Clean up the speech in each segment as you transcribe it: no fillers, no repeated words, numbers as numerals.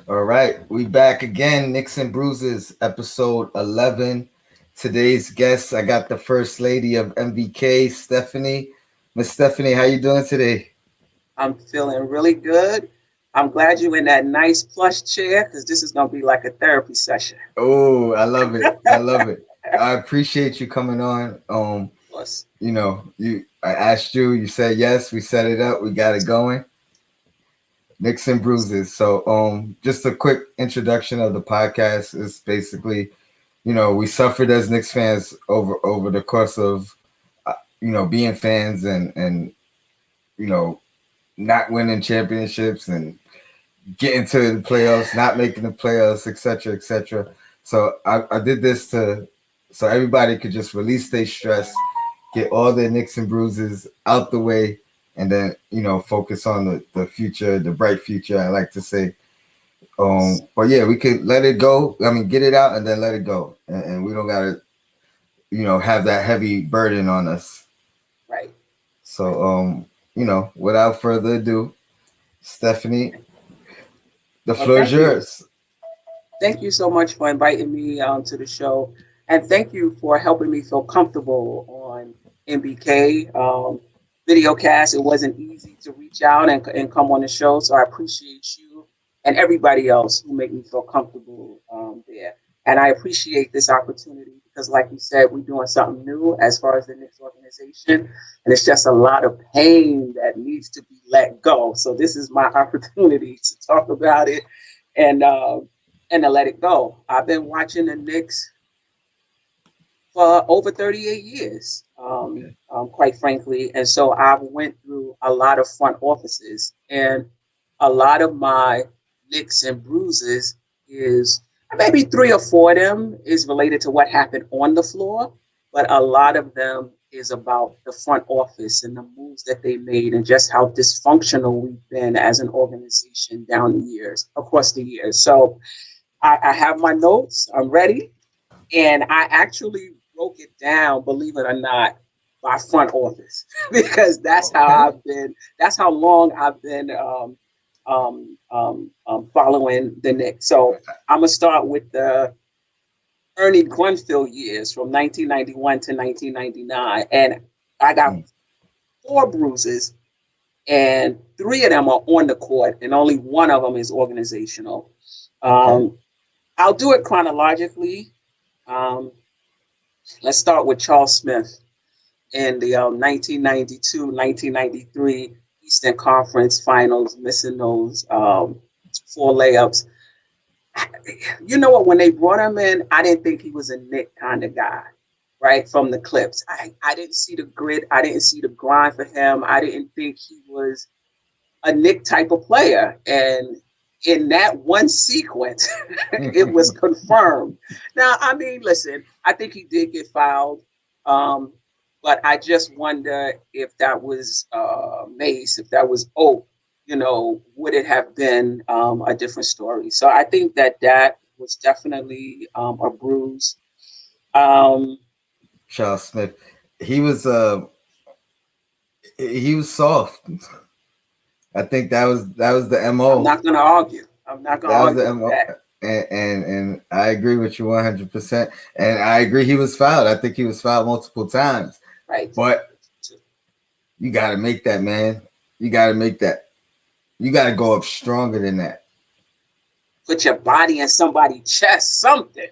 All right, we back again. Knicks and Bruises, episode 11. Today's guest, I got the first lady of MBK, Stephanie. Miss Stephanie, how you doing today? I'm feeling really good. I'm glad you're in that nice plush chair because this is going to be like a therapy session. Oh, I love it. I love it. I appreciate you coming on. Plus, I asked you, you said yes, we set it up, we got it going. Knicks and Bruises. So, just a quick introduction of the podcast is basically, we suffered as Knicks fans over the course of, being fans and you know, not winning championships and getting to the playoffs, not making the playoffs, etc., etc. So I did this so everybody could just release their stress, get all their Knicks and Bruises out the way, and then focus on the future, the bright future. I like to say. But yeah, we could let it go. I mean, get it out and then let it go, and we don't gotta have that heavy burden on us. right, right. So without further ado, Stephanie, the Well, floor is thank you. yours. Thank you so much for inviting me to the show. And thank you for helping me feel comfortable on MBK videocast. It wasn't easy to reach out and come on the show. So I appreciate you and everybody else who make me feel comfortable there. And I appreciate this opportunity because, like you said, we're doing something new as far as the Knicks organization. And it's just a lot of pain that needs to be let go. So this is my opportunity to talk about it and and to let it go. I've been watching the Knicks for over 38 years, quite frankly, and so I've went through a lot of front offices, and a lot of my Knicks and bruises is maybe three or four of them is related to what happened on the floor, but a lot of them is about the front office and the moves that they made and just how dysfunctional we've been as an organization down the years, across the years. So I have my notes. I'm ready, and I actually broke it down, believe it or not, by front office because that's how Okay. I've been. That's how long I've been following the Knicks. So I'm gonna start with the Ernie Grunfeld years from 1991 to 1999, and I got Mm, four bruises, and three of them are on the court, and only one of them is organizational. okay. Um, I'll do it chronologically. Um, let's start with Charles Smith in the 1992-1993 Eastern Conference Finals, missing those four layups. You know what? When they brought him in, I didn't think he was a Nick kind of guy, right? From the clips. I didn't see the grit. I didn't see the grind for him. I didn't think he was a Nick type of player. And in that one sequence, it was confirmed. Now, I mean, listen, I think he did get fouled. Um, but I just wonder if that was Mace, if that was Oak, would it have been a different story? So I think that that was definitely a bruise. Um, Charles Smith. He was uh he was soft. I think that was the I'm MO. not going to argue. I'm not going to That was the argue with MO. that. And I agree with you 100%. And I agree he was fouled. I think he was fouled multiple times. Right. But you got to make that, man. You got to make that. You got to go up stronger than that. Put your body in somebody's chest, something,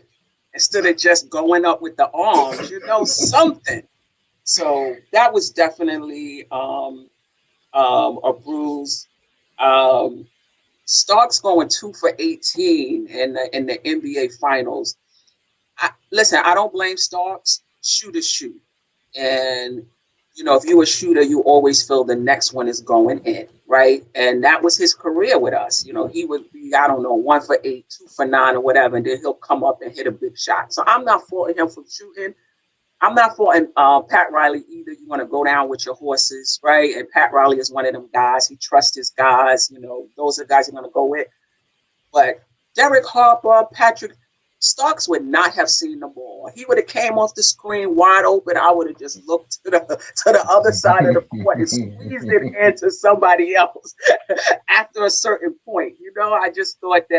instead of just going up with the arms, something. So that was definitely a bruise. Um, Starks going 2 for 18 in the NBA Finals. Listen, I don't blame Starks. Shoot is shoot, and if you're a shooter, you always feel the next one is going in, right? And that was his career with us. He would be, I don't know, 1 for 8, 2 for 9, or whatever, and then he'll come up and hit a big shot. So I'm not faulting him for shooting. I'm not faulting Pat Riley either. You want to go down with your horses, right? And Pat Riley is one of them guys. He trusts his guys. Those are the guys you're going to go with. But Derek Harper, Patrick, Starks would not have seen the ball. He would have came off the screen wide open. I would have just looked to the other side of the court and squeezed it into somebody else after a certain point. I just thought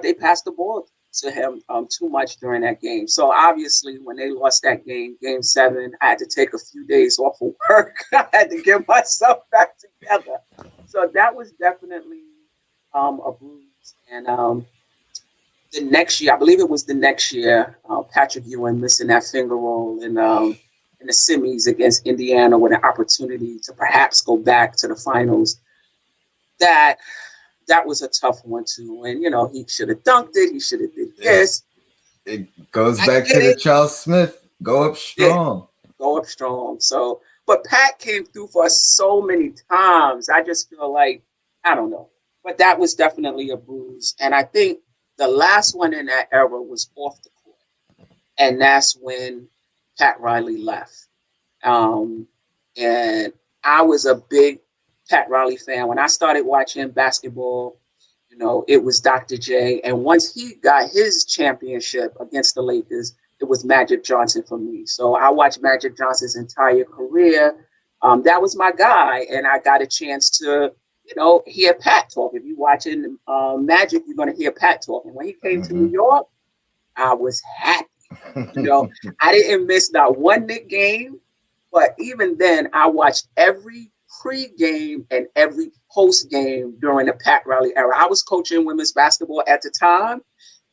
they passed the ball to him too much during that game. So obviously, when they lost that game, Game 7, I had to take a few days off of work. I had to get myself back together. So that was definitely a bruise. And the next year, I believe it was the next year, Patrick Ewing missing that finger roll in the semis against Indiana with an opportunity to perhaps go back to the finals. That was a tough one too. And he should have dunked it. He should have did this. It goes back to the Charles Smith. Go up strong. Yeah, go up strong. So, but Pat came through for us so many times. I just feel like, I don't know. But that was definitely a bruise. And I think the last one in that era was off the court. And that's when Pat Riley left. And I was a big Pat Riley fan. When I started watching basketball, it was Dr. J. And once he got his championship against the Lakers, it was Magic Johnson for me. So I watched Magic Johnson's entire career. That was my guy. And I got a chance to, hear Pat talk. If you're watching Magic, you're going to hear Pat talking. When he came to New York, I was happy. I didn't miss not one Knicks game. But even then, I watched every pre-game and every post-game during the Pat Riley era. I was coaching women's basketball at the time,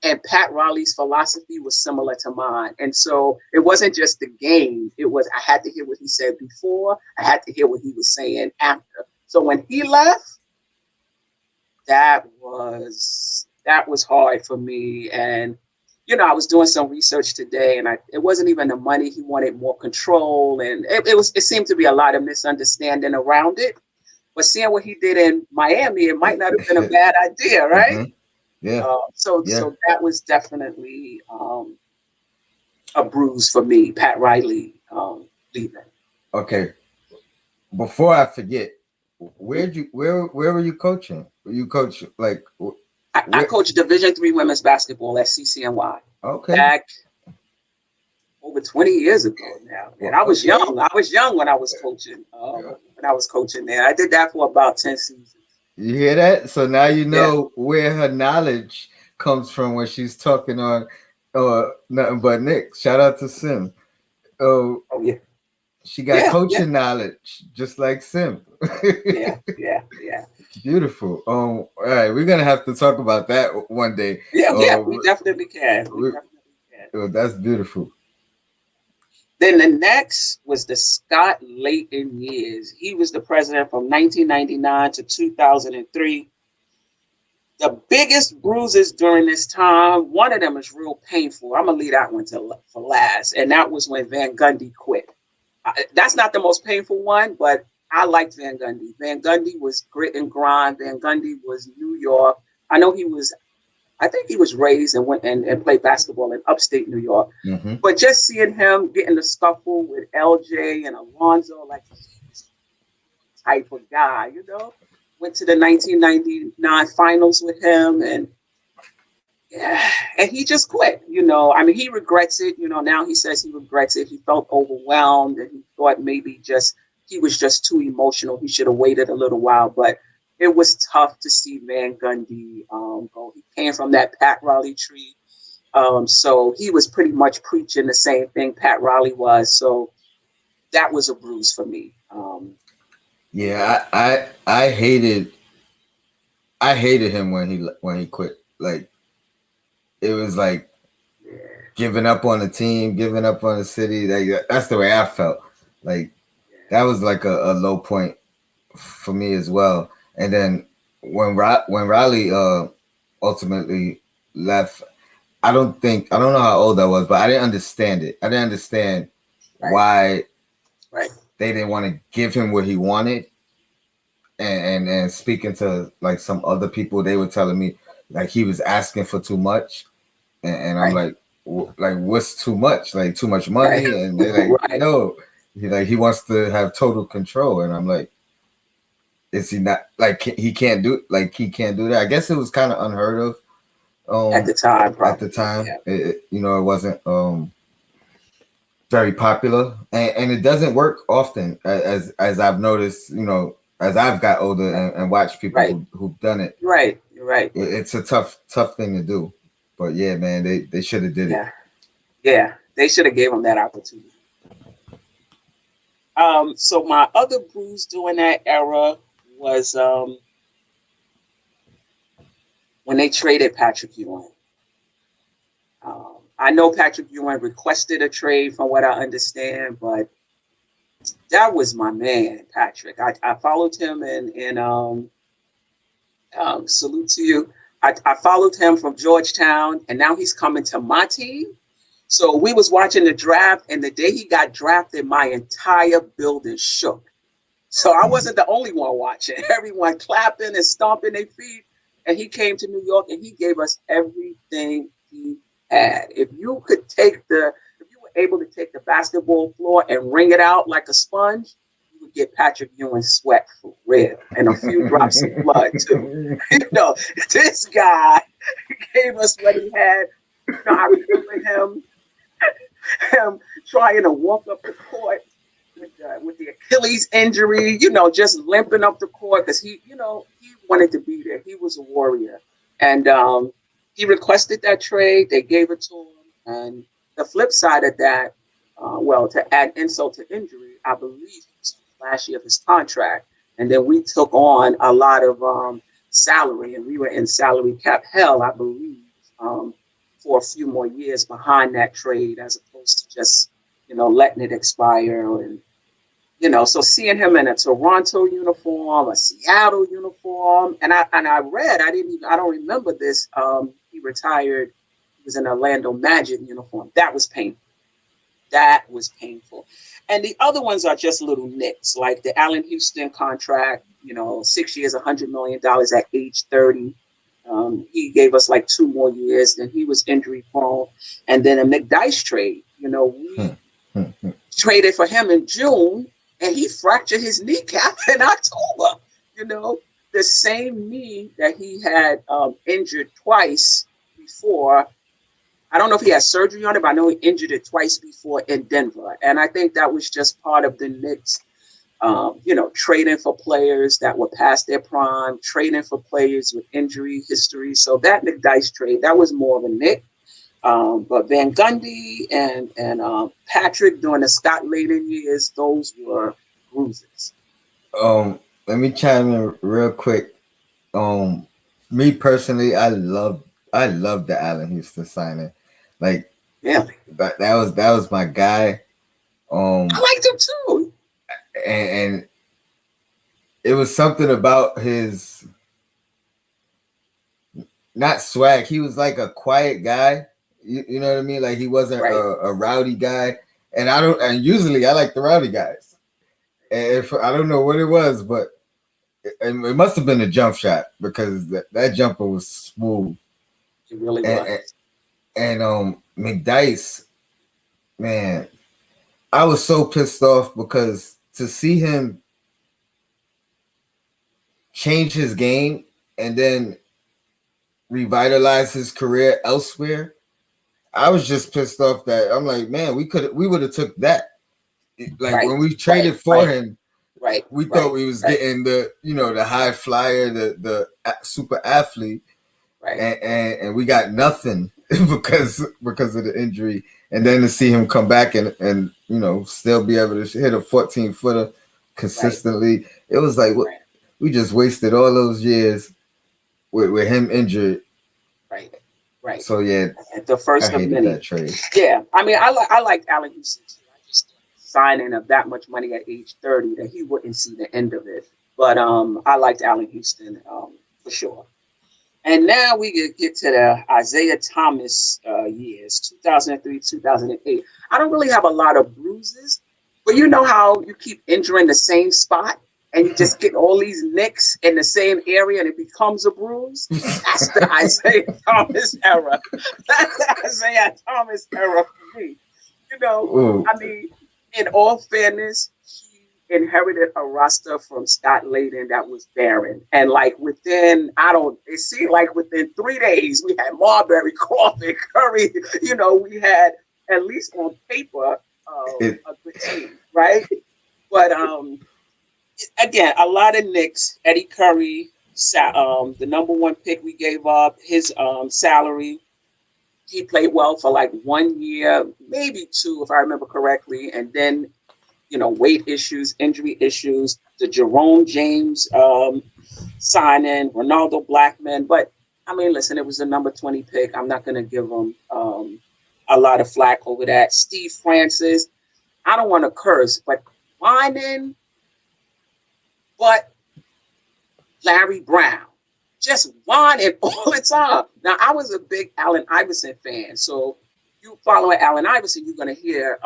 and Pat Riley's philosophy was similar to mine. And so it wasn't just the game. It was, I had to hear what he said before. I had to hear what he was saying after. So when he left, that was hard for me. And I was doing some research today, and it wasn't even the money. He wanted more control, and it seemed to be a lot of misunderstanding around it. But seeing what he did in Miami, it might not have been a bad idea, right? Yeah. So that was definitely a bruise for me, Pat Riley leaving. Okay. Before I forget, where were you coaching? You coach like. I coached Division III women's basketball at CCNY. Okay. Back over 20 years ago now. And I was young. I was young when I was coaching. When I was coaching there. I did that for about 10 seasons. You hear that? So now you know where her knowledge comes from when she's talking on nothing but Knicks. Shout out to Sim. Oh yeah. She got coaching knowledge, just like Sim. Yeah. Beautiful. All right, we're gonna have to talk about that one day. Yeah, we definitely can. Oh, that's beautiful. Then the next was the Scott Layton years. He was the president from 1999 to 2003. The biggest bruises during this time, one of them is real painful. I'm gonna leave that one for last, and that was when Van Gundy quit. That's not the most painful one, but I liked Van Gundy. Van Gundy was grit and grind. Van Gundy was New York. I think he was raised and went and played basketball in upstate New York. Mm-hmm. But just seeing him get in the scuffle with LJ and Alonzo, like he's type of guy, went to the 1999 finals with him, and he just quit. He regrets it. Now he says he regrets it. He felt overwhelmed, and he thought maybe he was just too emotional. He should have waited a little while, but it was tough to see Van Gundy go. He came from that Pat Riley tree. So he was pretty much preaching the same thing Pat Riley was. So that was a bruise for me. I hated him when he quit. Like, it was like giving up on the team, giving up on the city. That's the way I felt. Like, that was like a low point for me as well. And then when Riley ultimately left, I don't know how old I was, but I didn't understand it. I didn't understand why they didn't want to give him what he wanted. And speaking to like some other people, they were telling me like he was asking for too much. And I'm like, what's too much? Like, too much money? And they're like, no. He wants to have total control, and I'm like, is he not, like, he can't do that? I guess it was kind of unheard of At the time, At the probably. time, Yeah. it wasn't very popular, and it doesn't work often, as I've noticed. As I've got older Right. and watched people Right. who've done it, You're right. You're right. it's a tough thing to do. But yeah, man, they should have did it. Yeah. Yeah. They should have gave him that opportunity. So my other bruise during that era was when they traded Patrick Ewing. I know Patrick Ewing requested a trade, from what I understand, but that was my man, Patrick. I followed him and salute to you. I followed him from Georgetown, and now he's coming to my team. So we was watching the draft, and the day he got drafted, my entire building shook. So I wasn't the only one watching. Everyone clapping and stomping their feet. And he came to New York and he gave us everything he had. If you were able to take the basketball floor and wring it out like a sponge, you would get Patrick Ewing sweat for real and a few drops of blood too. This guy gave us what he had. I remember him trying to walk up the court with the Achilles injury, just limping up the court because he wanted to be there. He was a warrior, and he requested that trade. They gave it to him, and the flip side of that, to add insult to injury, I believe he was last year of his contract, and then we took on a lot of salary, and we were in salary cap hell, I believe, for a few more years behind that trade, as opposed to just letting it expire. And so seeing him in a Toronto uniform, a Seattle uniform, and I read, I don't remember this. He retired. He was in Orlando Magic uniform. That was painful. That was painful. And the other ones are just little nicks, like the Allen Houston contract. 6 years, $100 million at age 30. He gave us like 2 more years, then he was injury prone. And then a McDyess trade. We traded for him in June, and he fractured his kneecap in October. The same knee that he had injured twice before. I don't know if he had surgery on it, but I know he injured it twice before in Denver. And I think that was just part of the Knicks, trading for players that were past their prime, trading for players with injury history. So that McDyess trade, that was more of a Knick. But Van Gundy and Patrick during the Scott Layden years, those were bruises. Let me chime in real quick. Me personally, I love the Allen Houston signing. Like Really? that was my guy. I liked him too. And it was something about his, not swag. He was like a quiet guy. You know what I mean? Like he wasn't Right. a rowdy guy. And usually I like the rowdy guys. And if I don't know what it was, but it must have been a jump shot because that jumper was smooth. It really And, was. and McDyess, man, I was so pissed off because to see him change his game and then revitalize his career elsewhere, I was just pissed off that I'm like, man, we would have took that. Like Right. when we traded for him, we thought we was getting the high flyer, the super athlete, Right. and we got nothing because of the injury. And then to see him come back and still be able to hit a 14-footer consistently, it was like we just wasted all those years with him injured. Right. So yeah, the first I of hated many. that trade. Yeah, I mean, I liked Allen Houston too. I just signing of that much money at age 30 that he wouldn't see the end of it. But I liked Allen Houston for sure. And now we get to the Isaiah Thomas years, 2003, 2008. I don't really have a lot of bruises, but you know how you keep injuring the same spot and you just get all these nicks in the same area and it becomes a bruise? That's the Isaiah Thomas era. That's the Isaiah Thomas era for me. Ooh. I mean, in all fairness, he inherited a roster from Scott Layden that was barren. And like within, it seemed like within 3 days, we had Marbury, Crawford, Curry, we had at least on paper It, a good team, right? But again, a lot of Knicks, Eddie Curry, the number one pick we gave up, his salary. He played well for like 1 year, maybe two, if I remember correctly. And then, weight issues, injury issues, the Jerome James signing, Ronaldo Blackman. But I mean, listen, it was the number 20 pick. I'm not going to give him a lot of flack over that. Steve Francis, I don't want to curse, but whining, but Larry Brown, just whining all the time. Now, I was a big Allen Iverson fan, so you following Allen Iverson, you're going to hear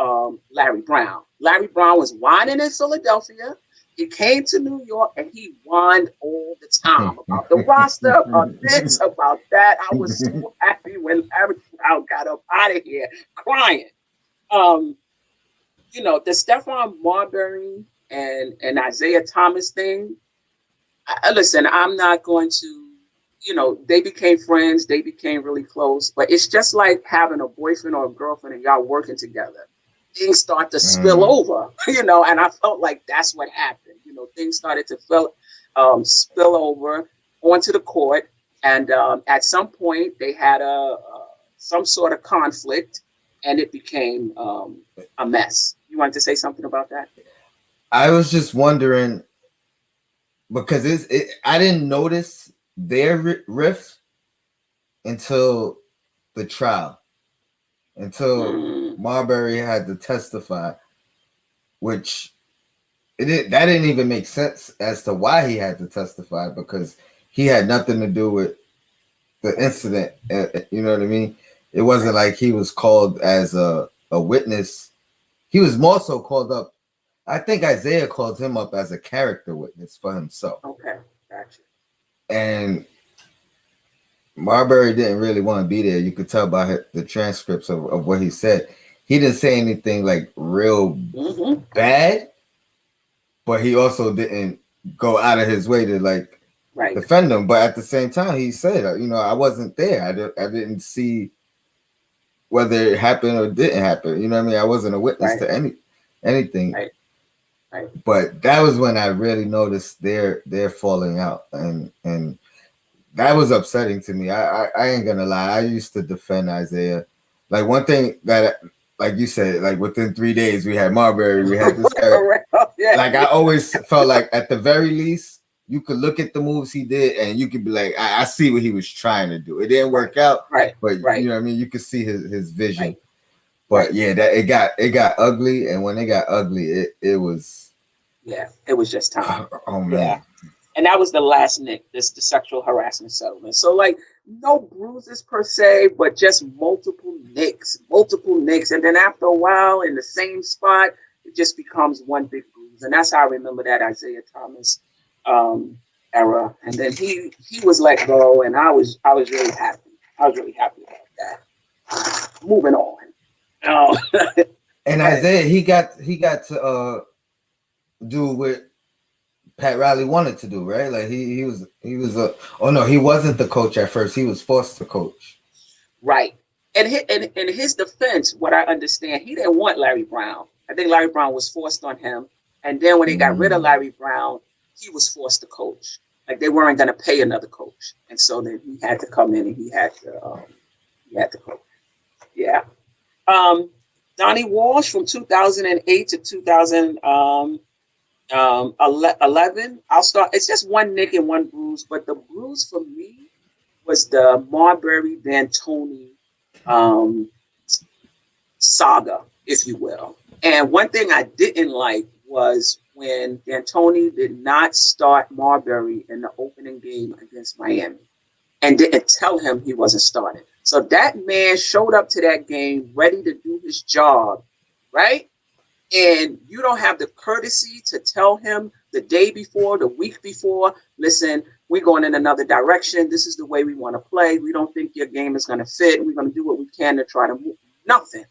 Larry Brown. Larry Brown was whining in Philadelphia. He came to New York and he whined all the time about the roster, about this, about that. I was so happy when Larry Brown got up out of here crying. The Stephon Marbury and Isaiah Thomas thing. Listen, I'm not going to, they became friends. They became really close. But it's just like having a boyfriend or a girlfriend and y'all working together. Things start to spill over, and I felt like that's what happened. Things started to spill over onto the court. And at some point, they had some sort of conflict, and it became a mess. You wanted to say something about that? I was just wondering, because I didn't notice their rift until the trial, until Marbury had to testify, which that didn't even make sense as to why he had to testify, because he had nothing to do with the incident. You know what I mean? It wasn't like he was called as a witness. He was more so called up. I think Isaiah called him up as a character witness for himself. Okay, gotcha. And Marbury didn't really want to be there. You could tell by the transcripts of what he said. He didn't say anything like real bad, but he also didn't go out of his way to defend him. But at the same time, he said, I wasn't there. I didn't see whether it happened or didn't happen. You know what I mean? I wasn't a witness to anything. Right. But that was when I really noticed their falling out, and that was upsetting to me. I ain't gonna lie. I used to defend Isaiah. Like, one thing that, like you said, like within 3 days we had Marbury, we had this guy. Like, I always felt like at the very least you could look at the moves he did and you could be like, I see what he was trying to do. It didn't work out, but you know what I mean. You could see his vision. Right. But yeah, that it got ugly, and when it got ugly, it was. Yeah, it was just time. Oh man. Yeah. And that was the last Nick, the sexual harassment settlement. So, like, no bruises per se, but just multiple nicks. And then after a while, in the same spot, it just becomes one big bruise. And that's how I remember that Isaiah Thomas era. And then he was let go, and I was really happy. I was really happy about that. Moving on. And Isaiah, he got to do what Pat Riley wanted to do, right? Like he was he wasn't the coach at first. He was forced to coach. Right. And in his defense, what I understand, he didn't want Larry Brown. I think Larry Brown was forced on him. And then when they got rid of Larry Brown, he was forced to coach. Like, they weren't going to pay another coach. And so then he had to come in and he had to coach. Yeah. Donnie Walsh from 2008 to 2011. I'll start. It's just one nick and one bruise, but the bruise for me was the Marbury D'Antoni saga, if you will. And one thing I didn't like was when D'Antoni did not start Marbury in the opening game against Miami and didn't tell him he wasn't starting. So that man showed up to that game ready to do his job, right? And you don't have the courtesy to tell him the day before, the week before, listen, we're going in another direction. This is the way we want to play. We don't think your game is going to fit. We're going to do what we can to try to move. Nothing.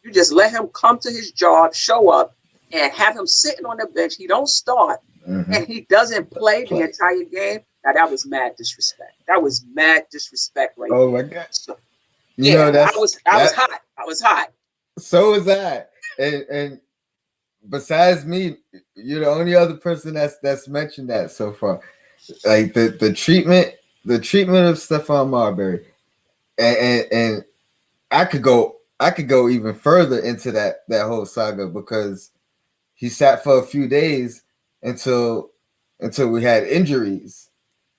You just let him come to his job, show up, and have him sitting on the bench. He don't start, Mm-hmm. and he doesn't play the Play. entire game. Now that was mad disrespect. That was mad disrespect right Oh there. my God. So, You know yeah, that's I was that. hot. I was hot. So was I. And besides me, you're the only other person that's mentioned that so far. Like the treatment of Stephon Marbury, and I could go even further into that whole saga because he sat for a few days until we had injuries,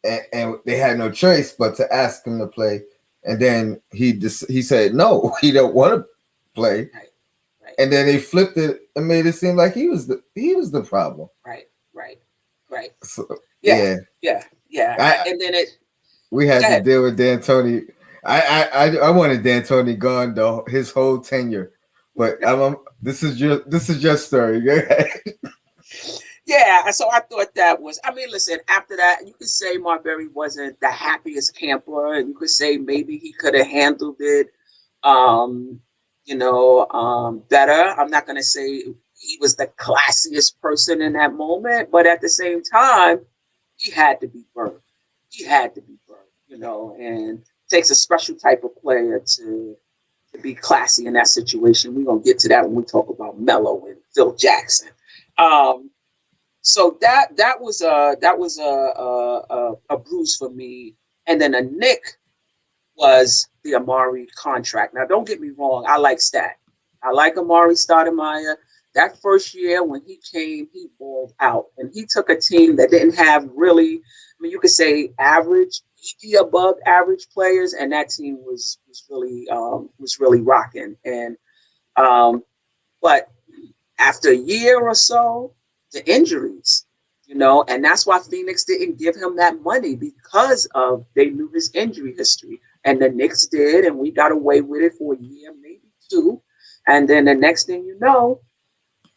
and they had no choice but to ask him to play, and then he said no, he don't want to play, Right, right, and then they flipped it and made it seem like he was the problem. right, right, right. So Yeah, yeah, yeah, yeah. I And then it. we Go had to ahead. deal with D'Antoni. I wanted D'Antoni gone though his whole tenure, but this is your story. Go ahead. Yeah, so I thought that was. I mean, listen. After that, you could say Marbury wasn't the happiest camper, and you could say maybe he could have handled it, um, better. I'm not going to say he was the classiest person in that moment, but at the same time, he had to be burned. He had to be burned, and it takes a special type of player to be classy in that situation. We're gonna get to that when we talk about Melo and Phil Jackson. Um, so that was a bruise for me, and then a nick was the Amari contract. Now, don't get me wrong, I like Stat. I like Amari Stoudemire. That first year when he came, he balled out, and he took a team that didn't have really. I mean, you could say average, maybe above average players, and that team was really rocking. And um, but after a year or so, the injuries, and that's why Phoenix didn't give him that money because of they knew his injury history. And the Knicks did, and we got away with it for a year, maybe two. And then the next thing you know,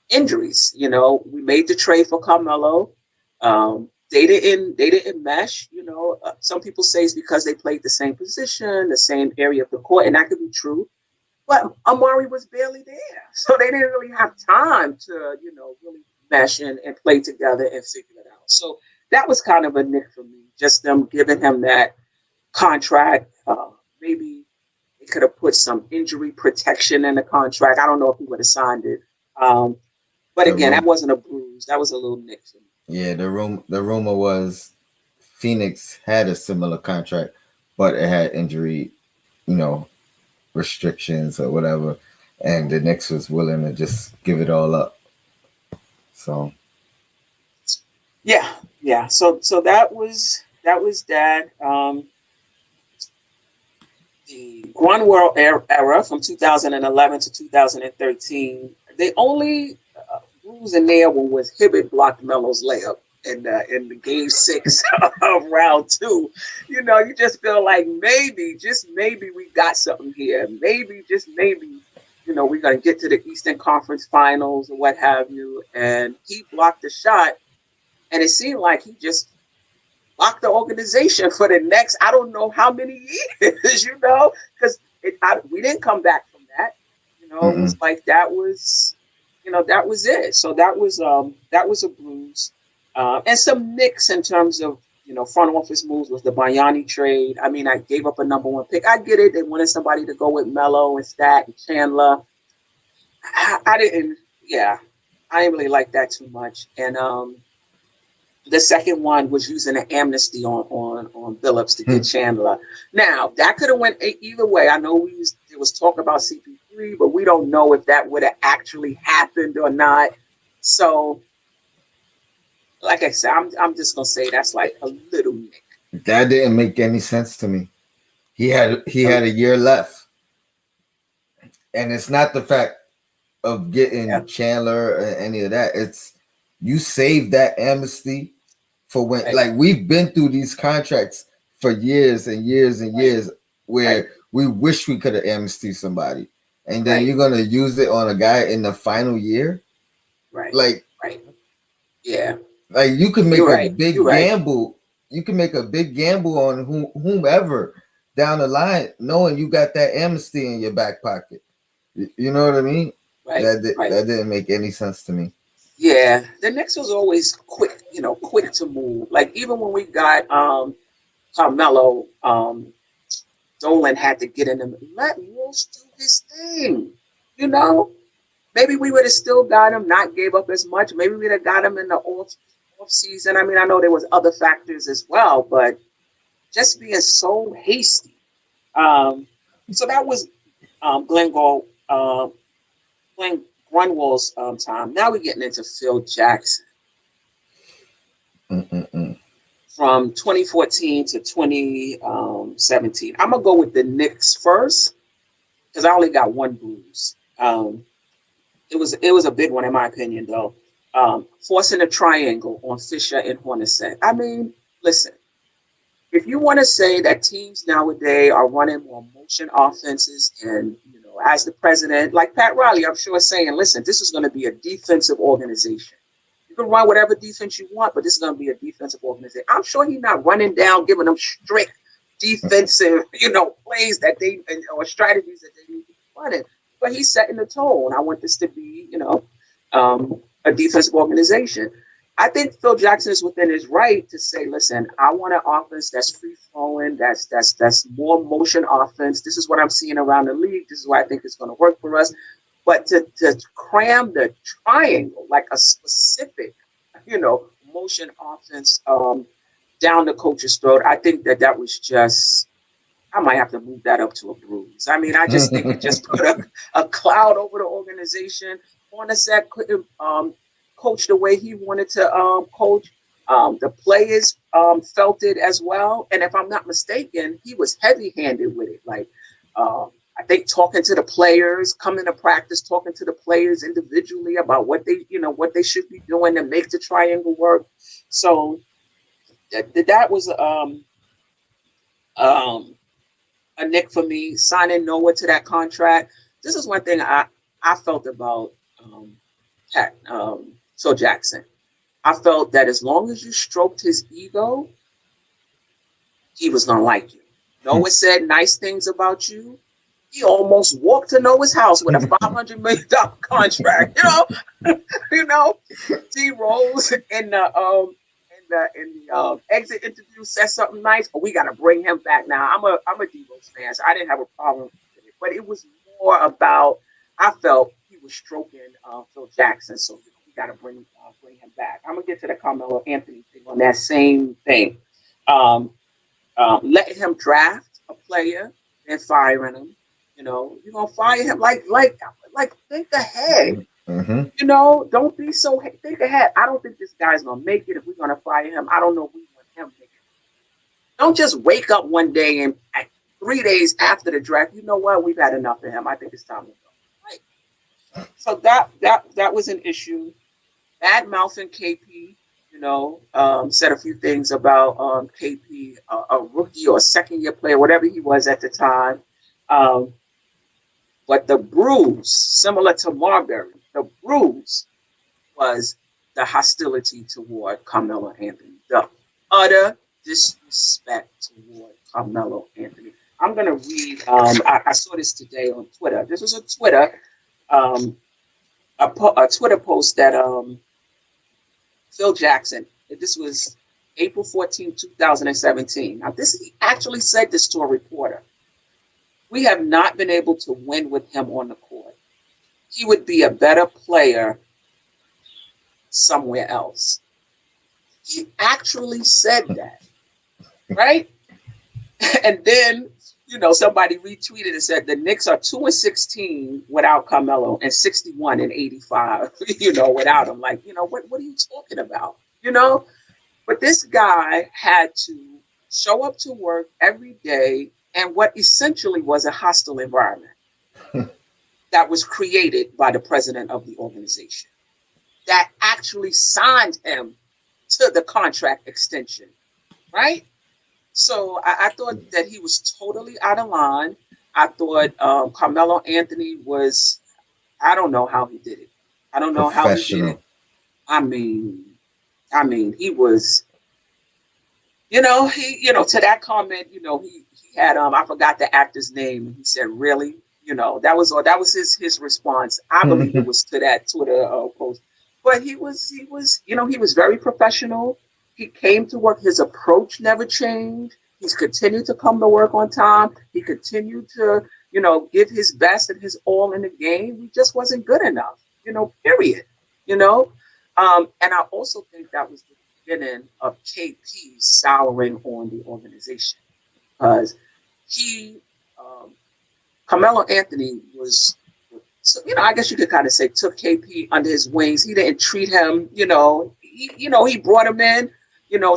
injuries. We made the trade for Carmelo. They didn't mesh. Some people say it's because they played the same position, the same area of the court, and that could be true. But Amari was barely there. So they didn't really have time to, really mesh and play together and figure it out. So that was kind of a nick for me, just them giving him that contract. Maybe they could have put some injury protection in the contract. I don't know if he would have signed it. But The again, that room, wasn't a bruise. That was a little nick for me. yeah, the rumor was Phoenix had a similar contract, but it had injury, you know, restrictions or whatever, and the Knicks was willing to just give it all up. So Yeah, yeah. So that was that. The One World era from 2011 to 2013. The only bruise in there one was Hibbert blocked Melo's layup in the game six of round two. You just feel like maybe, just maybe we got something here. Maybe, just maybe, we're gonna get to the Eastern Conference Finals or what have you. And he blocked the shot, and it seemed like he just lock the organization for the next I don't know how many years, because we didn't come back from that. It was mm-mm. like that was it. So that was a bruise, and some nicks in terms of front office moves was the Bayani trade. I mean, I gave up a number one pick. I get it. They wanted somebody to go with Melo and Stat and Chandler. I didn't. Yeah, I didn't really like that too much. And the second one was using an amnesty on Billups to get Chandler. Now that could have went either way. I know there was talk about CP3, but we don't know if that would have actually happened or not. So, like I said, I'm just gonna say that's like a little nick. That didn't make any sense to me. He So, had a year left, and it's not the fact of yeah, getting Chandler or any of that. It's you saved that amnesty for when, right, like, we've been through these contracts for years and years and right, years right, where we wish we could have amnesty somebody, and then right, you're gonna use it on a guy in the final year. right, Like, right. Yeah, you can make you're a right. You're big right. gamble. You can make a big gamble on whomever down the line, knowing you got that amnesty in your back pocket. You know what I mean? Right, right. That didn't make any sense to me. Yeah, the Knicks was always quick, quick to move. Like even when we got Carmelo, Dolan had to get in them. Let Walsh do his thing. You know, maybe we would have still got him, not gave up as much. Maybe we'd have got him in the off season. I mean, I know there was other factors as well, but just being so hasty. Um, so that was Glenn Glenn Grunwald's time. Now we're getting into Phil Jackson Mm-mm-mm. from 2014 to 2017. I'm gonna go with the Knicks first because I only got one bruise. It was a big one in my opinion, though. Forcing a triangle on Fisher and Hornacek. I mean, listen, if you want to say that teams nowadays are running more motion offenses, and as the president, like Pat Riley, I'm sure saying, listen, this is going to be a defensive organization. You can run whatever defense you want, but this is going to be a defensive organization. I'm sure he's not running down, giving them strict defensive, plays that they or strategies that they need to be running. But he's setting the tone. I want this to be, a defensive organization. I think Phil Jackson is within his right to say, listen, I want an offense that's free flowing, that's more motion offense. This is what I'm seeing around the league. This is what I think is going to work for us. But to cram the triangle, like a specific, motion offense down the coach's throat, I think that was just, I might have to move that up to a bruise. I mean, I just think it just put a cloud over the organization. Hornacek couldn't coach the way he wanted to coach. The players felt it as well. And if I'm not mistaken, he was heavy-handed with it. Like, I think talking to the players, coming to practice, talking to the players individually about what they should be doing to make the triangle work. So that was um, a Nick for me, signing Noah to that contract. This is one thing I felt about Phil Jackson. I felt that as long as you stroked his ego, he was gonna like you. Noah said nice things about you. He almost walked to Noah's house with a $500 million contract. You know, D Rose in the exit interview said something nice, but we got to bring him back now. I'm a D Rose fan, so I didn't have a problem with it, but it was more about I felt he was stroking Phil Jackson, so we got to bring him back. I'm gonna get to the Carmelo Anthony thing on that same thing. Um, letting him draft a player and firing him. You're gonna fire him like think ahead. Mm-hmm. Don't be so think ahead. I don't think this guy's gonna make it. If we're gonna fire him, I don't know if we want him making it. Don't just wake up one day and 3 days after the draft, you know what? We've had enough of him. I think it's time to go. Right. So that was an issue. Bad mouthing KP. Said a few things about KP, a rookie or a second year player, whatever he was at the time. Um, but the bruise, similar to Marbury, the bruise was the hostility toward Carmelo Anthony, the utter disrespect toward Carmelo Anthony. I'm going to read, I saw this today on Twitter. This was a Twitter, a Twitter post that Phil Jackson, this was April 14, 2017. Now, he actually said this to a reporter. We have not been able to win with him on the court. He would be a better player somewhere else. He actually said that, right? And then, somebody retweeted and said the Knicks are 2-16 without Carmelo and 61-85, without him. Like, what are you talking about? But this guy had to show up to work every day in what essentially was a hostile environment that was created by the president of the organization that actually signed him to the contract extension, right? So I thought that he was totally out of line. I thought Carmelo Anthony was, I don't know how he did it. I don't know how he did it. Professional. I mean, he was, to that comment, he had, I forgot the actor's name. And he said, really? That was his response. I believe it was to that Twitter post. but he was very professional. He came to work. His approach never changed. He's continued to come to work on time. He continued to, give his best and his all in the game. We just wasn't good enough, period. You know, and I also think that was the beginning of KP souring on the organization because he, um, Carmelo Anthony was, so, I guess you could kind of say took KP under his wings. He didn't treat him, he brought him in,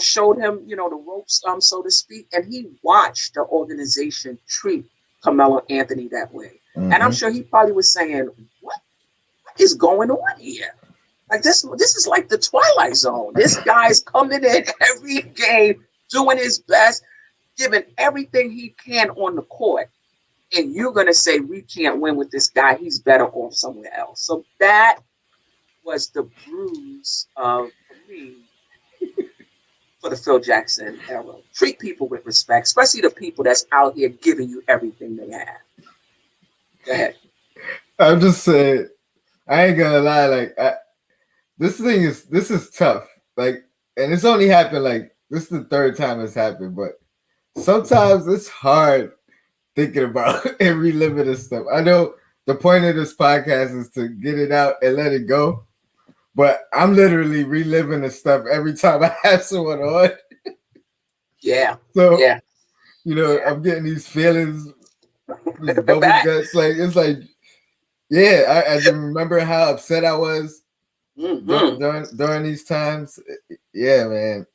showed him, the ropes, so to speak, and he watched the organization treat Carmelo Anthony that way. And I'm sure he probably was saying, what is going on here? Like this is like the Twilight Zone. This guy's coming in every game, doing his best, giving everything he can on the court. And you're going to say we can't win with this guy. He's better off somewhere else. So that was the bruise for me for the Phil Jackson era. Treat people with respect, especially the people that's out here giving you everything they have. Go ahead. I'm just saying, I ain't gonna lie. Like this is tough. Like, and it's only happened this is the third time it's happened, but sometimes it's hard thinking about and reliving this stuff. I know the point of this podcast is to get it out and let it go, but I'm literally reliving the stuff every time I have someone on. Yeah. So, yeah. I'm getting these feelings, these bubble guts. Like, it's like, yeah, I just remember how upset I was during these times. Yeah, man.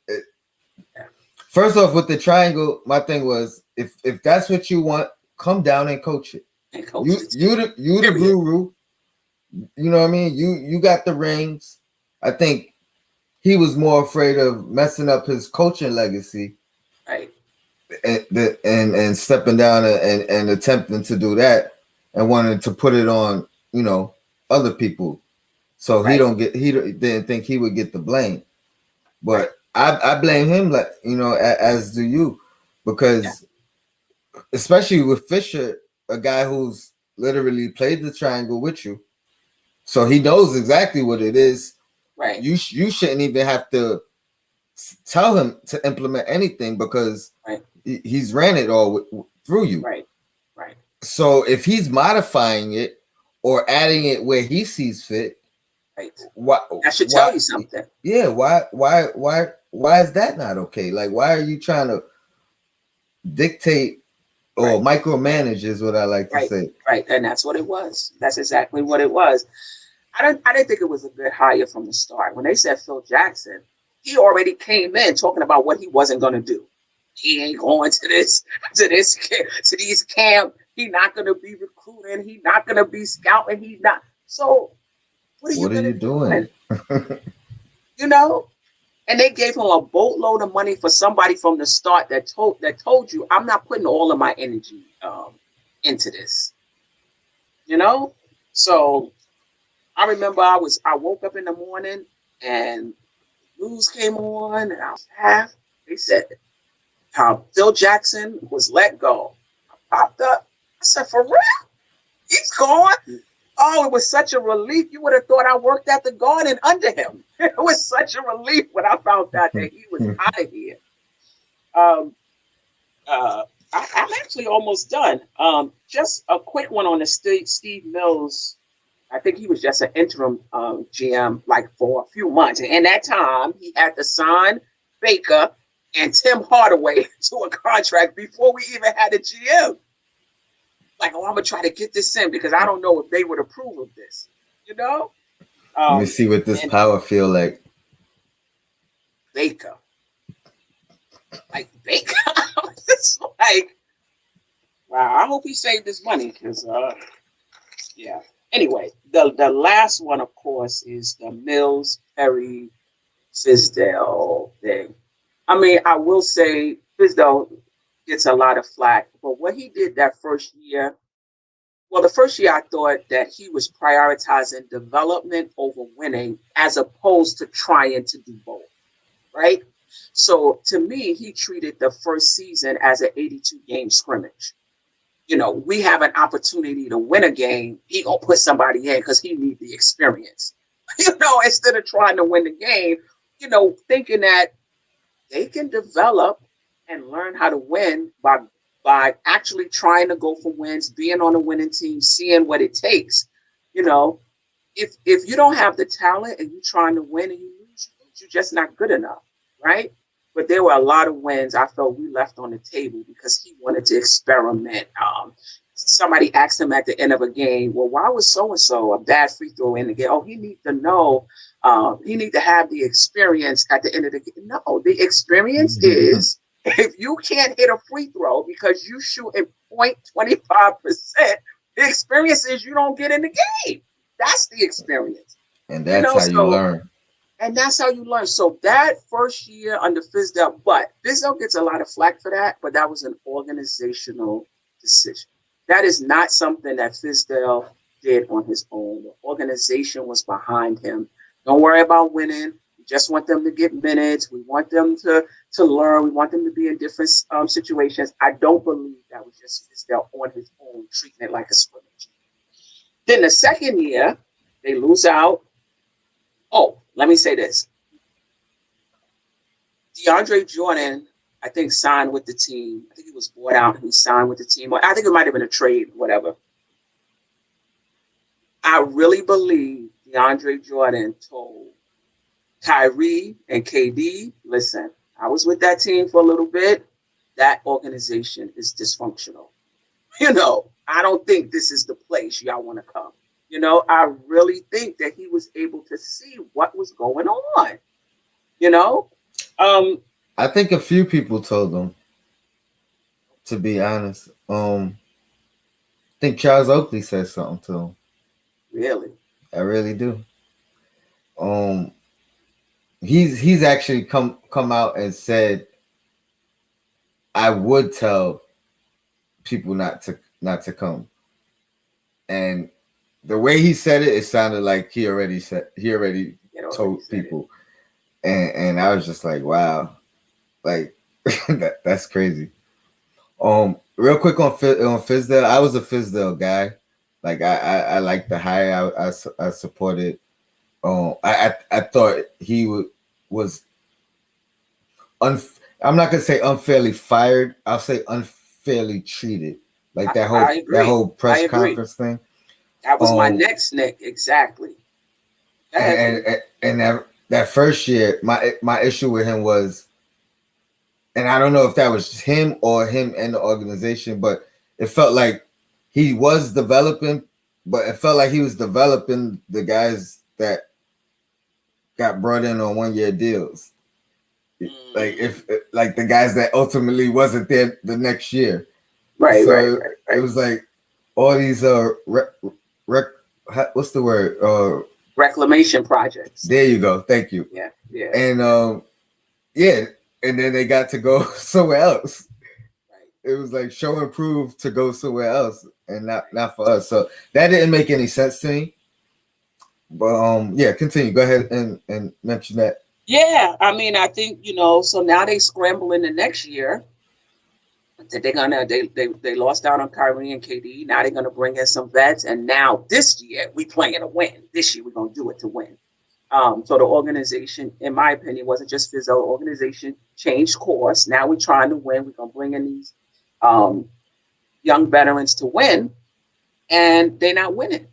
First off, with the triangle, my thing was if that's what you want, come down and coach it. You the guru. You know what I mean? You got the rings. I think he was more afraid of messing up his coaching legacy, right? And stepping down and attempting to do that, and wanted to put it on other people. So he didn't think he would get the blame, but I blame him, as do you, because especially with Fisher, a guy who's literally played the triangle with you, so he knows exactly what it is. Right. You shouldn't even have to tell him to implement anything because he's ran it all through you. Right. So if he's modifying it or adding it where he sees fit, that should tell you something. Yeah. Why is that not okay? Like, why are you trying to dictate or micromanage is what I like to say. Right. And that's what it was. That's exactly what it was. I didn't think it was a good hire from the start. When they said Phil Jackson, he already came in talking about what he wasn't going to do. He ain't going to these camp. He's not going to be recruiting. He's not going to be scouting. He's not. So what are you doing? And they gave him a boatload of money for somebody from the start that told you, I'm not putting all of my energy into this. So I remember I woke up in the morning and news came on and I was half. They said Phil Jackson was let go. I popped up. I said, for real? He's gone? Oh, it was such a relief. You would have thought I worked at the garden under him. It was such a relief when I found out that he was out of here. I'm actually almost done. Just a quick one on the Steve Mills. I think he was just an interim GM for a few months. And in that time, he had to sign Baker and Tim Hardaway to a contract before we even had a GM. I'm going to try to get this in because I don't know if they would approve of this. Let me see what this power feel like. Baker. Baker. It's wow, I hope he saved his money because, yeah. Anyway, the last one, of course, is the Mills, Perry, Fizdale thing. I mean, I will say Fizdale gets a lot of flack, but what he did that first year, the first year I thought that he was prioritizing development over winning as opposed to trying to do both, right? So to me, he treated the first season as an 82-game scrimmage. We have an opportunity to win a game. He gonna put somebody in because he needs the experience. instead of trying to win the game, thinking that they can develop and learn how to win by actually trying to go for wins, being on a winning team, seeing what it takes. You know, if you don't have the talent and you're trying to win and you lose, you're just not good enough, right? But there were a lot of wins I felt we left on the table because he wanted to experiment. Somebody asked him at the end of a game, well, why was so and so a bad free throw in the game? Oh, he needs to know. He needs to have the experience at the end of the game. No, the experience is if you can't hit a free throw because you shoot at 0.25%, the experience is you don't get in the game. That's the experience. And that's how you So learn. and that's how you learn. So that first year under Fizdale, but Fizdale gets a lot of flack for that, but that was an organizational decision. That is not something that Fizdale did on his own. The organization was behind him. Don't worry about winning. We just want them to get minutes. We want them to learn. We want them to be in different situations. I don't believe that was just Fizdale on his own, treating it like a scrimmage. Then the second year, they lose out. Oh, let me say this. DeAndre Jordan, I think, signed with the team. I think he was bought out and he signed with the team. I think it might have been a trade, whatever. I really believe DeAndre Jordan told Kyrie and KD, listen, I was with that team for a little bit. That organization is dysfunctional. I don't think this is the place y'all want to come. I really think that he was able to see what was going on. I think a few people told him, to be honest. I think Charles Oakley said something to him. Really? I really do. Um, he's actually come out and said, I would tell people not to come. And the way he said it, it sounded like he already told people. And I was just like, wow, like that's crazy. Real quick on Fizdale, I was a Fizdale guy. Like I like the hire. I supported. I thought he was I'm not gonna say unfairly fired. I'll say unfairly treated. Like that whole press conference thing. That was my next Nick, exactly. And that first year, my issue with him was, and I don't know if that was him or him and the organization, but it felt like he was developing, but it felt like he was developing the guys that got brought in on 1-year deals. Like like the guys that ultimately wasn't there the next year. Right. It was like all these what's the word? Reclamation projects. There you go. Thank you. Yeah. And and then they got to go somewhere else. Right. It was like show and prove to go somewhere else, and not for us. So that didn't make any sense to me. But yeah, continue. Go ahead and mention that. Yeah, I mean, I think so now they scramble in the next year. They're gonna they lost out on Kyrie and KD. Now they're gonna bring in some vets, and now this year we playing to win. This year we're gonna do it to win. So the organization, in my opinion, wasn't just Fizdale. The organization changed course. Now we're trying to win. We're gonna bring in these young veterans to win, and they're not winning.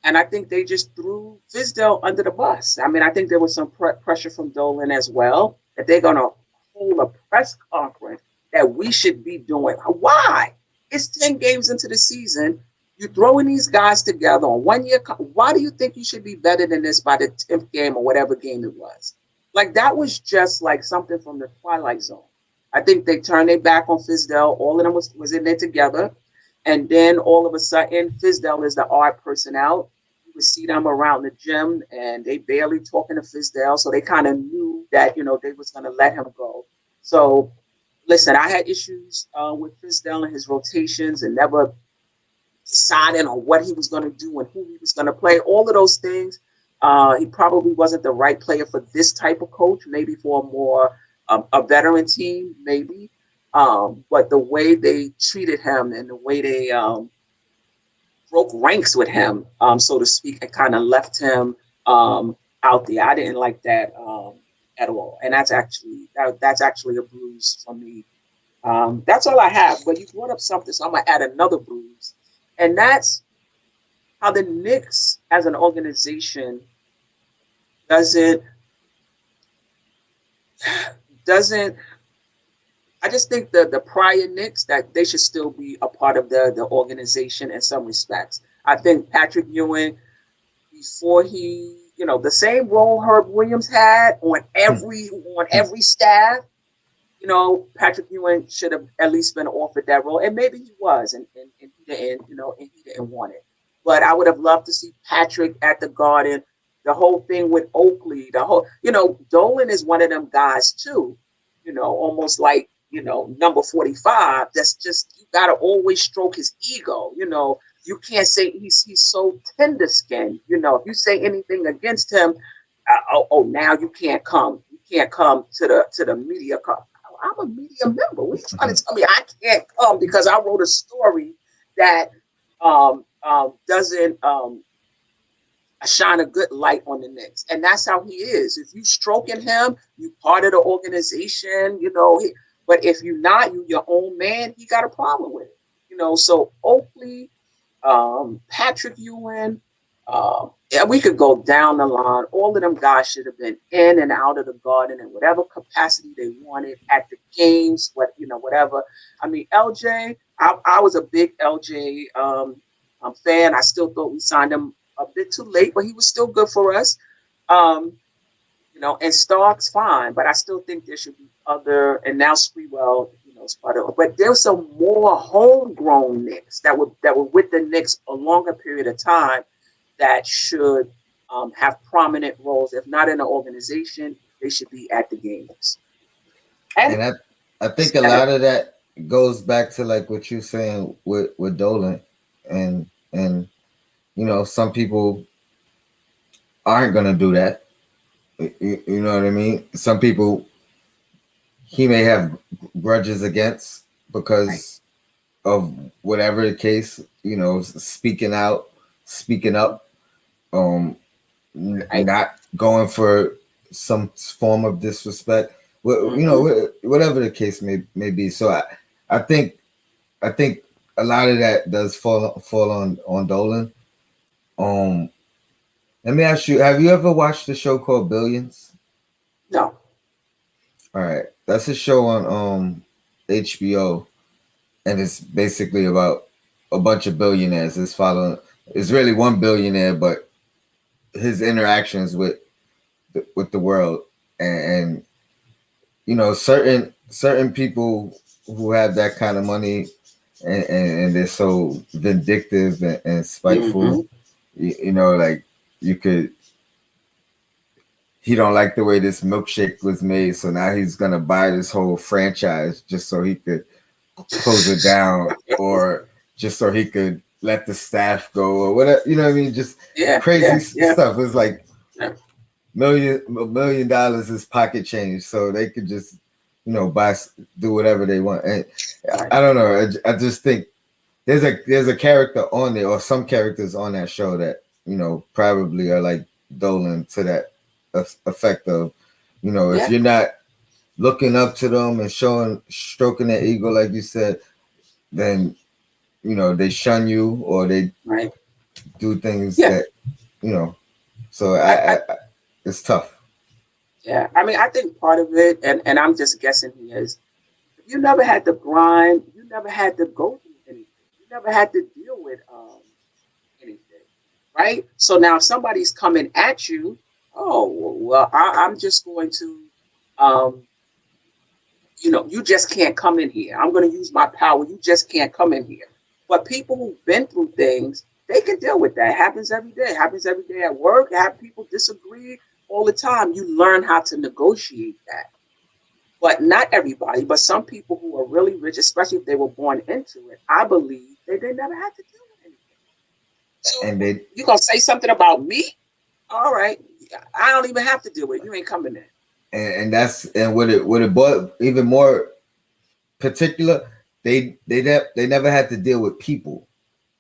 And I think they just threw Fizdale under the bus. I mean, I think there was some pressure from Dolan as well that they're going to hold a press conference that we should be doing. Why? It's 10 games into the season. You're throwing these guys together on 1 year. Why do you think you should be better than this by the 10th game or whatever game it was? Like, that was just like something from the Twilight Zone. I think they turned their back on Fizdale. All of them was in there together. And then all of a sudden, Fizdale is the odd person out. You would see them around the gym, and they barely talking to Fizdale. So they kind of knew that, they was going to let him go. So, listen, I had issues with Fizdale and his rotations and never deciding on what he was going to do and who he was going to play. All of those things. He probably wasn't the right player for this type of coach, maybe for a more a veteran team, maybe. But the way they treated him and the way they broke ranks with him, so to speak, it kind of left him out there. I didn't like that at all, and that's actually a bruise for me. That's all I have. But you brought up something, so I'm gonna add another bruise, and that's how the Knicks as an organization doesn't doesn't. I just think the prior Knicks that they should still be a part of the organization in some respects. I think Patrick Ewing before the same role Herb Williams had on every staff. Patrick Ewing should have at least been offered that role, and maybe he was, and he didn't want it. But I would have loved to see Patrick at the Garden. The whole thing with Oakley, Dolan is one of them guys too. Almost like number 45. That's just you got to always stroke his ego. You can't say he's so tender skinned. If you say anything against him, now you can't come. You can't come to the media. I'm a media member. What are you trying to tell me? I can't come because I wrote a story that doesn't shine a good light on the Knicks, and that's how he is. If you stroking him, you part of the organization. But if you're not, you your own man. He got a problem with it. So Oakley, Patrick Ewing. Yeah, we could go down the line. All of them guys should have been in and out of the Garden in whatever capacity they wanted at the games, whatever. I mean, LJ, I was a big LJ fan. I still thought we signed him a bit too late, but he was still good for us. And Stark's fine, but I still think there should be other, and now Sprewell, is part of it. But there's some more homegrown Knicks that were with the Knicks a longer period of time that should have prominent roles. If not in the organization, they should be at the games. And I think a lot of that goes back to like what you're saying with Dolan, and some people aren't gonna do that. You know what I mean? Some people he may have grudges against because of whatever the case. Speaking out, speaking up, not going for some form of disrespect. Whatever the case may be. So I think a lot of that does fall on Dolan. Let me ask you: have you ever watched the show called Billions? No. All right, that's a show on HBO, and it's basically about a bunch of billionaires. It's really one billionaire, but his interactions with the world, and certain people who have that kind of money, and they're so vindictive and spiteful. Like you could. He don't like the way this milkshake was made, so now he's gonna buy this whole franchise just so he could close it down, or just so he could let the staff go, or whatever. You know what I mean? Just crazy stuff. It's like $1 million is pocket change, so they could just do whatever they want. And I don't know. I just think there's a character on there, or some characters on that show that probably are like Dolan to that effect of, if you're not looking up to them and stroking their ego, like you said, then they shun you, or they do things that So I it's tough. Yeah, I mean, I think part of it, and I'm just guessing here, is if you never had to grind, you never had to go through anything, you never had to deal with anything, right? So now if somebody's coming at you, I'm just going to, you just can't come in here. I'm going to use my power. You just can't come in here. But people who've been through things, they can deal with that. It happens every day. It happens every day at work. Have people disagree all the time. You learn how to negotiate that. But not everybody, but some people who are really rich, especially if they were born into it, I believe they never had to deal with anything. So and you going to say something about me? All right. I don't even have to deal with it. You ain't coming in. And what it brought even more particular, they never had to deal with people.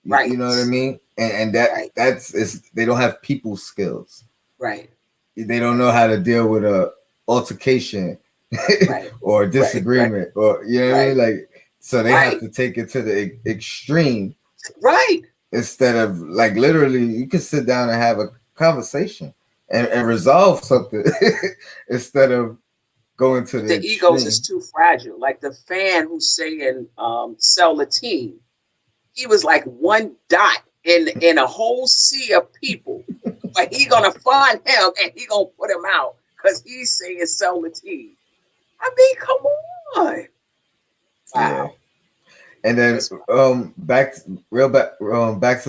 Right. You know what I mean? And that that's they don't have people skills. Right. They don't know how to deal with a altercation Right. or Right. Right. disagreement, or you know what I mean? Right. Like, so they have Right. to take it to the extreme Right. instead of like literally you can sit down and have a conversation and resolve something instead of going to But the the egos is extreme. too fragile. Like the fan who's saying sell the team. He was like one dot in a whole sea of people. But he gonna find him and he gonna put him out because he's saying sell the team. I mean, come on. Yeah. Wow. And then Just back to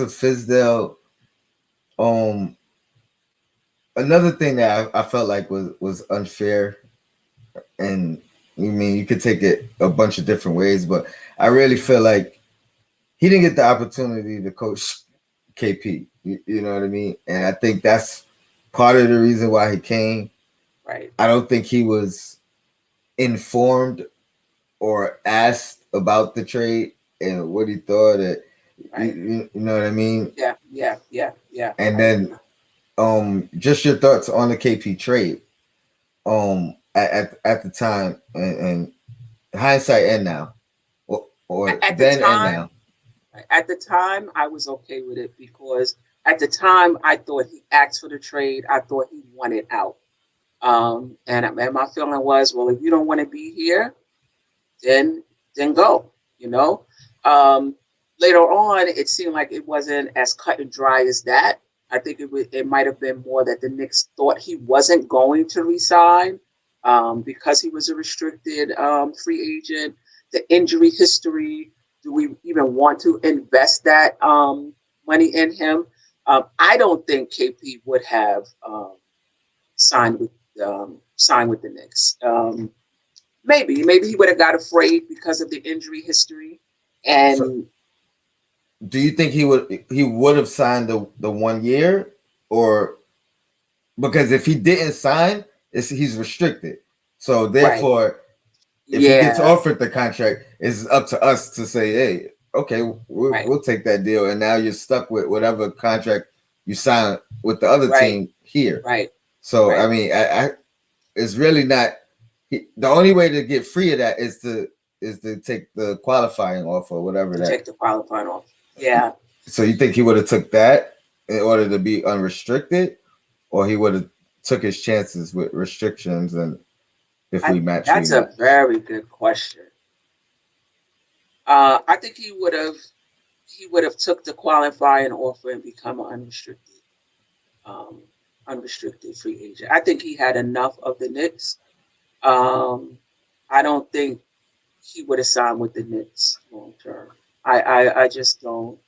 Fizdale. Um Another thing that I felt like was unfair, and I mean you could take it a bunch of different ways, but I really feel like he didn't get the opportunity to coach KP. You know what I mean? And I think that's part of the reason why he came. right. I don't think he was informed or asked about the trade and what he thought. It, Right. you know what I mean? Yeah. Yeah. Yeah. Yeah. And I agree. then just your thoughts on the KP trade at the time, and hindsight and now, or At the then and time, now. I was okay with it because at the time I thought he asked for the trade. I thought he wanted out. And my feeling was, well, if you don't want to be here, then go. You know. Um, Later on, it seemed like it wasn't as cut and dry as that. I think it might have been more that the Knicks thought he wasn't going to resign because he was a restricted free agent. The injury history. Do we even want to invest that money in him? I don't think KP would have signed with the Knicks. Maybe he would have got afraid because of the injury history, So and do you think he would have signed the 1 year, or because if he didn't sign, he's restricted. So right, therefore, if he gets yeah, offered the contract, it's up to us to say, hey, okay, right, we'll take that deal, and now you're stuck with whatever contract you sign with the other right, team here. right, So I right. mean, it's really not the only way to get free of that is to take the qualifying offer or whatever To that. take the qualifying off, yeah. So you think he would have took that in order to be unrestricted, or he would have took his chances with restrictions, and if we match, we That's a match. very good question. I think he would have took the qualifying offer and become an um, unrestricted free agent. I think he had enough of the Knicks. Um, I don't think he would have signed with the Knicks long term. I just don't.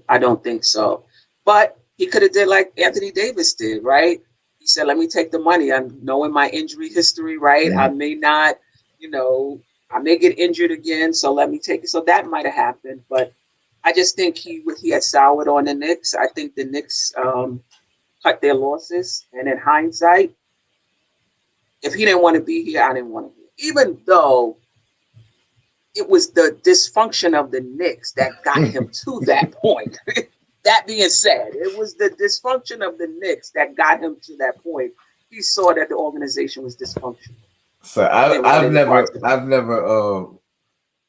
I don't think so. But he could have did like Anthony Davis did, right? He said, "Let me take the money. I'm knowing my injury history, right? I Mhm. may not, you know, I may get injured again, so let me take it." So that might have happened, but I just think he had soured on the Knicks. I think the Knicks cut their losses, and in hindsight, if he didn't want to be here, I didn't want to be. Even though it was the dysfunction of the Knicks that got him to that point. That being said, it was the dysfunction of the Knicks that got him to that point. He saw that the organization was dysfunctional. So He didn't want I've any parts never of it. I've never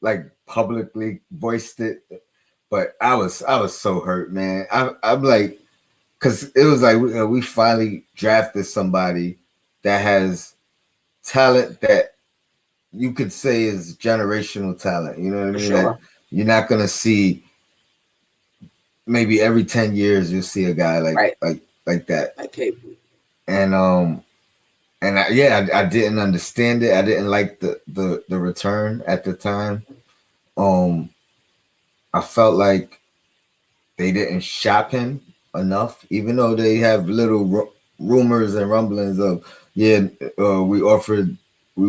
like publicly voiced it, but I was so hurt, man. I'm like, because it was like we finally drafted somebody that has talent that you could say is generational talent. You know what I For mean? That sure. you're not gonna see. Maybe every 10 years you'll see a guy Right. like that, Like KP. and yeah, I didn't understand it. I didn't like the return at the time. Um, I felt like they didn't shop him enough, even though they have little rumors and rumblings of, yeah, we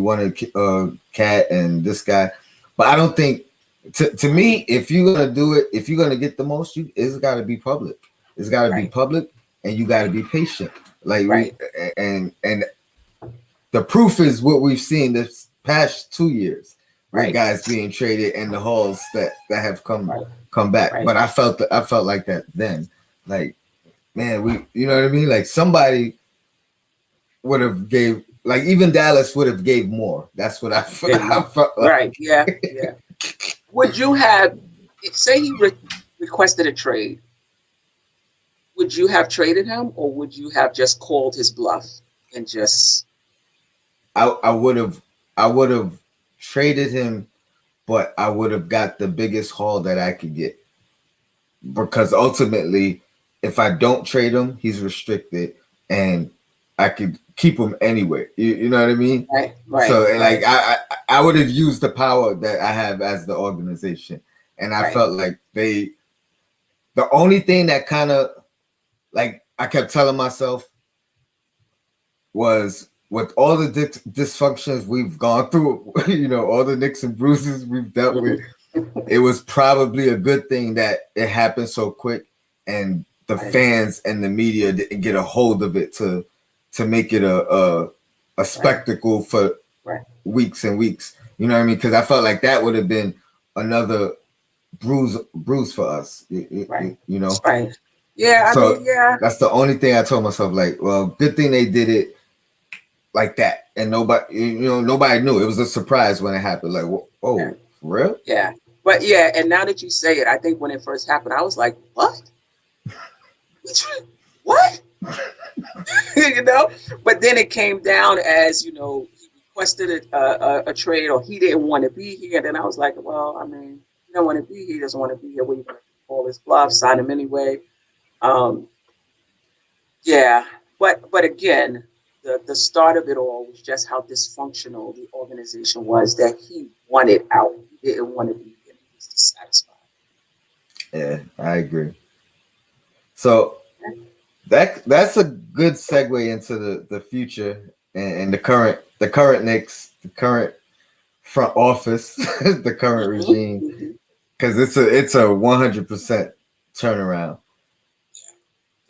wanted Cat and this guy, but I don't think to me, if you're gonna do it, if you're gonna get the most, it's got to be public. It's got to be Right. public, and you got to be patient. Like we Right. and the proof is what we've seen this past 2 years with Right. guys being traded and the hauls that have come Right. come back. Right. But I felt like that then. Like man, you know what I mean? Like somebody would have gave, like even Dallas would have gave more. That's what Gave I more. felt Right. like. Yeah. Yeah. Would you have, say he requested a trade, would you have traded him or would you have just called his bluff and just, I would have, I would have traded him, but I would have got the biggest haul that I could get, because ultimately, if I don't trade him, he's restricted, and I could keep him anyway. You know what I mean? right, right, So like right, I would have used the power that I have as the organization, and I right. felt like the only thing that kind of, like I kept telling myself, was with all the dysfunctions we've gone through, you know, all the Knicks and bruises we've dealt with, Mhm. it was probably a good thing that it happened so quick, and the Right, fans and the media didn't get a hold of it to make it a right, spectacle for right, weeks and weeks. You know what I mean? Because I felt like that would have been another bruise for us. right, You know. right. Yeah, I mean, So yeah, that's the only thing I told myself. Like, well, good thing they did it like that, and nobody, you know, nobody knew. It was a surprise when it happened. Like, yeah, oh, for real? yeah. But yeah, and now that you say it, I think when it first happened, I was like, what? What? You know? But then it came down as, he requested a trade or he didn't want to be here. And then I was like, well, I mean, he don't want to be here. He doesn't want to be here. We're going to call his bluff, sign him anyway. Um, yeah. But again, the start of it all was just how dysfunctional the organization was that he wanted out. He didn't want to be here. He was dissatisfied. Yeah, I agree. So that's a good segue into the future, and the current Knicks, the current front office, the current Hmm. regime, Hmm. because it's a 100% turnaround.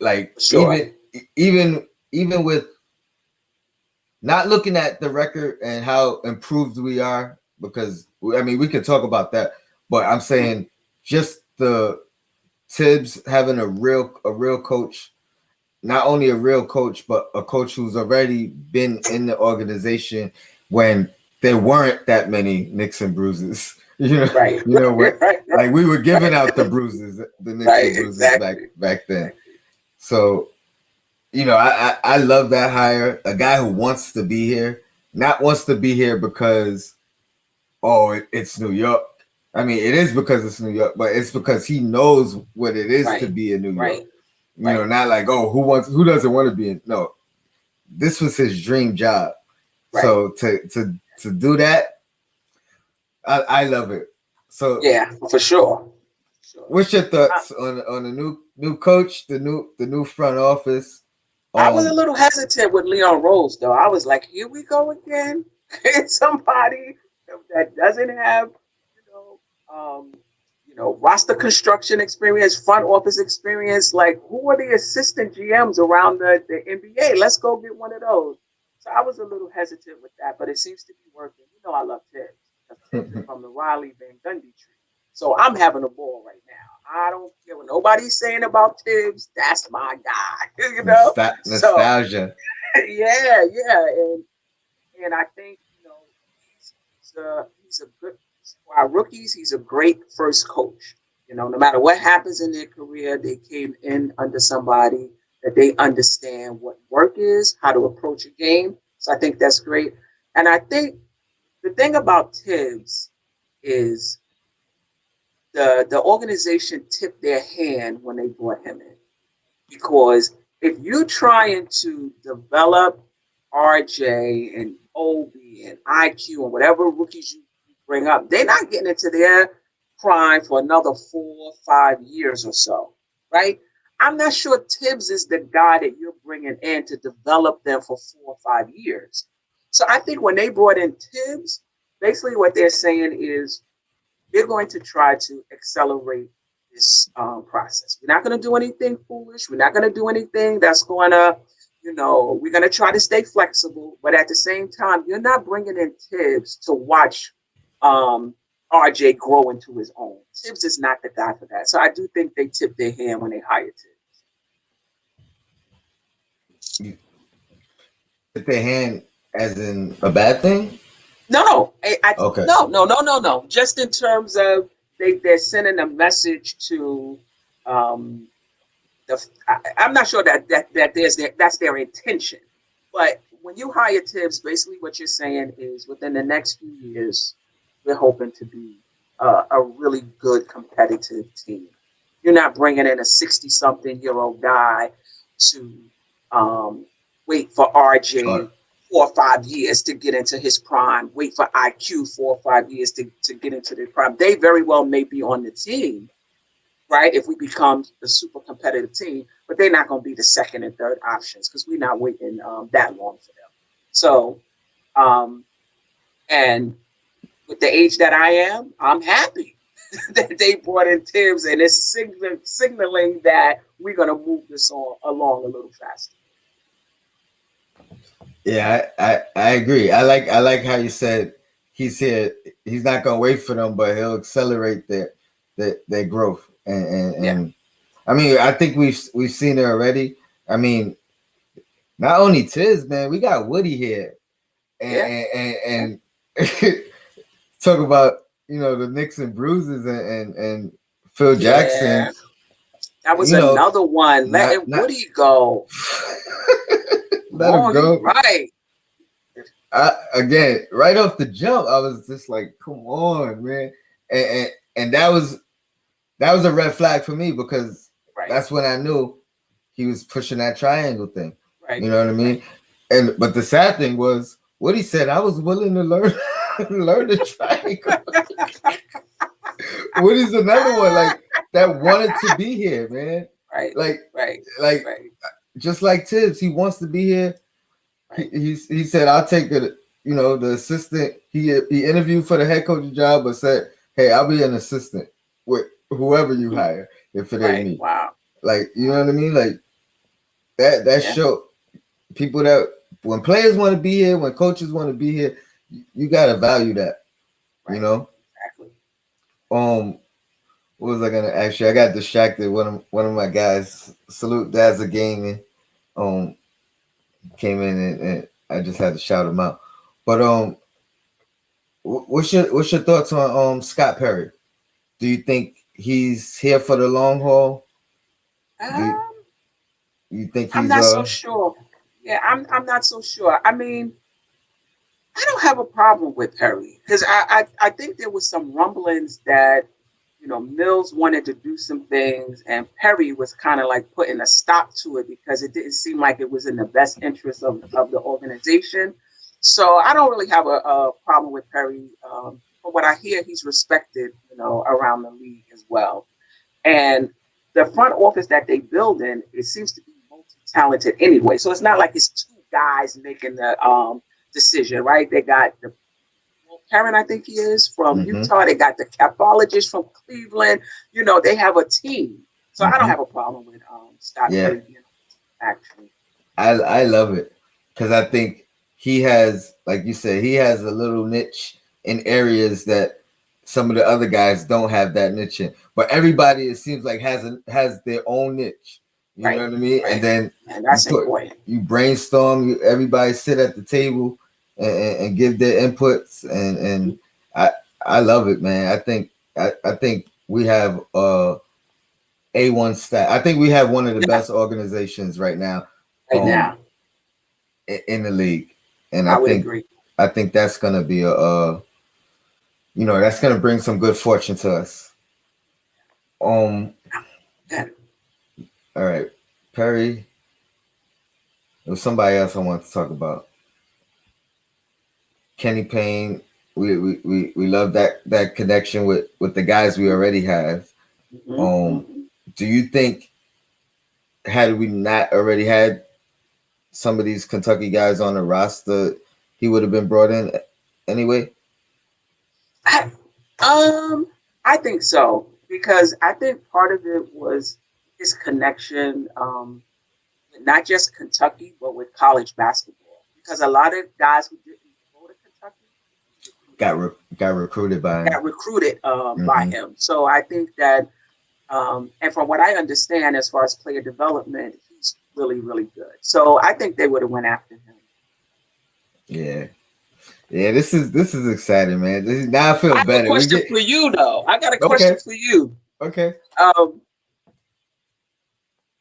Like For sure. even with not looking at the record and how improved we are, because I mean we could talk about that, but I'm Mhm. saying just the Tibbs having a real coach, not only a real coach, but a coach who's already been in the organization when there weren't that many Knicks and bruises. Right. You know what? Right. Right. Like we were giving Right. out the bruises, the Knicks Right. and bruises Exactly. back then. Exactly. So I love that hire. A guy who wants to be here, not wants to be here because it's New York. I mean, it is because it's New York, but it's because he knows what it is to Right. be in New York. Right. You know, Right. not like, oh, who doesn't want to be in? No, this was his dream job. Right. So to do that, I love it. So Yeah, for sure. Sure. what's your I, thoughts on the new coach, the new front office? I was a Um, little hesitant with Leon Rose, though. I was like, here we go again. It's somebody that doesn't have, you roster construction experience, front office experience. Like, who are the assistant GMs around the NBA? Let's go get one of those. So I was a little hesitant with that, but it seems to be working. I love Tibbs. Tibbs is from the Riley Van Gundy tree. So I'm having a ball right now. I don't care what nobody's saying about Tibbs. That's my guy, So nostalgia. yeah, yeah, and I think he's a good for our rookies. He's a great first coach. No matter what happens in their career, they came in under somebody that they understand what work is, how to approach a game. So I think that's great. And I think the thing about Tibbs is the organization tipped their hand when they brought him in. Because if you're trying to develop RJ and Obi and IQ and whatever rookies you bring up, they're not getting into their prime for another 4 or 5 years or so, right? I'm not sure Tibbs is the guy that you're bringing in to develop them for 4 or 5 years. So I think when they brought in Tibbs, basically what they're saying is they're going to try to accelerate this process. We're not going to do anything foolish. We're not going to do anything that's going to, we're going to try to stay flexible. But at the same time, you're not bringing in Tibbs to watch RJ grow into his own. Tibbs is not the guy for that. So I do think they tipped their hand when they hired Tibbs. You hit their hand as in a bad thing? No, Okay. no. Just in terms of they're sending a message to um, I'm not sure that that's their intention, but when you hire Tibbs, basically what you're saying is within the next few years, we're hoping to be a really good competitive team. You're not bringing in a 60-something-year-old guy to um, wait for Or- RJ 4 or 5 years to get into his prime, wait for IQ 4 or 5 years to get into their prime. They very well may be on the team, right? If we become a super competitive team, but they're not going to be the second and third options because we're not waiting that long for them. So, um, and with the age that I am, I'm happy that they brought in Tibbs and it's signaling that we're going to move this along a little faster. Yeah, I agree. I like how you said he's here. He's not gonna wait for them, but he'll accelerate their growth. Yeah, And I mean, I think we've seen it already. I mean, not only Tiz, man, we got Woody here, yeah, and talk about the Knicks and Bruises and Phil Jackson. yeah. That was You know, another one. not Letting not Woody go. Come let him on, you go. right. Again, right off the jump, I was just like, "Come on, man!" And that was a red flag for me because Right, that's when I knew he was pushing that triangle thing. right, You know what I right. mean? And but the sad thing was what he said. I was willing to learn learn the triangle. Woody's another one like that wanted to be here, man. Right, Like right, like right, just like Tibbs, he wants to be here. right. He said I'll take it. The assistant. He interviewed for the head coaching job, but said, "Hey, I'll be an assistant with whoever you Mhm. hire if it ain't Right. me." Wow. Like you know what I mean? Like that Yeah. show people that when players want to be here, when coaches want to be here, you gotta value that. You Right. know. Exactly. Um, what was I gonna ask you? I got distracted. One of my guys, Salute Dazzle Gaming, um, came in and I just had to shout him out. But what's your thoughts on Scott Perry? Do you think he's here for the long haul? Do Um, you think I'm he's not so sure. Yeah, I'm not so sure. I mean, I don't have a problem with Perry because I think there was some rumblings that Mills wanted to do some things and Perry was kind of like putting a stop to it because it didn't seem like it was in the best interest of the organization. So I don't really have a problem with Perry. From what I hear, he's respected, around the league as well. And the front office that they build in, it seems to be multi-talented anyway. So it's not like it's two guys making the decision, right? They got the Karen, I think he is from mm-hmm, Utah. They got the capologist from Cleveland. They have a team. So I don't mm-hmm. have a problem with Scott Yeah, Perry being actually. I love it because I think he has, like you said, he has a little niche in areas that some of the other guys don't have that niche in. But everybody, it seems like has their own niche. You know Right, what I mean? And right. then And you that's put important. you brainstorm. Everybody sit at the table and give their inputs. And I love it, man. I think we have A1 staff. I think we have one of the Yeah, best organizations right now. right Um, now. in the league, and I I would think agree. I think that's gonna be that's gonna bring some good fortune to us. Um, Yeah. all right, Perry. There was somebody else I want to talk about. Kenny Payne. We love that connection with the guys we already have. Hmm, Um, hmm. do you think had we not already had some of these Kentucky guys on the roster, he would have been brought in anyway? I, um, I think so because I think part of it was his connection. Not just Kentucky, but with college basketball. Because a lot of guys who didn't go to Kentucky Got recruited by him. got recruited by Mm-hmm. him. So I think that, and from what I understand, as far as player development, he's really, really good. So I think they would have went after him. Yeah. Yeah, this is exciting, man. Now I feel I have a better. We question get for you, though. I got a question okay, for you. okay. Um,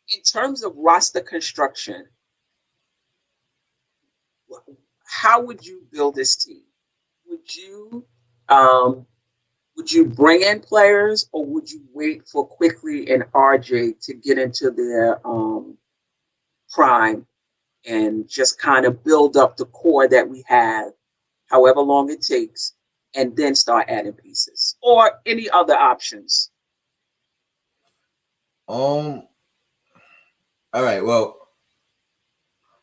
in terms of roster construction, how would you build this team? Would you um, would you bring in players, or would you wait for Quickly and RJ to get into their prime and just kind of build up the core that we have, however long it takes, and then start adding pieces, or any other options? Um. All right. Well,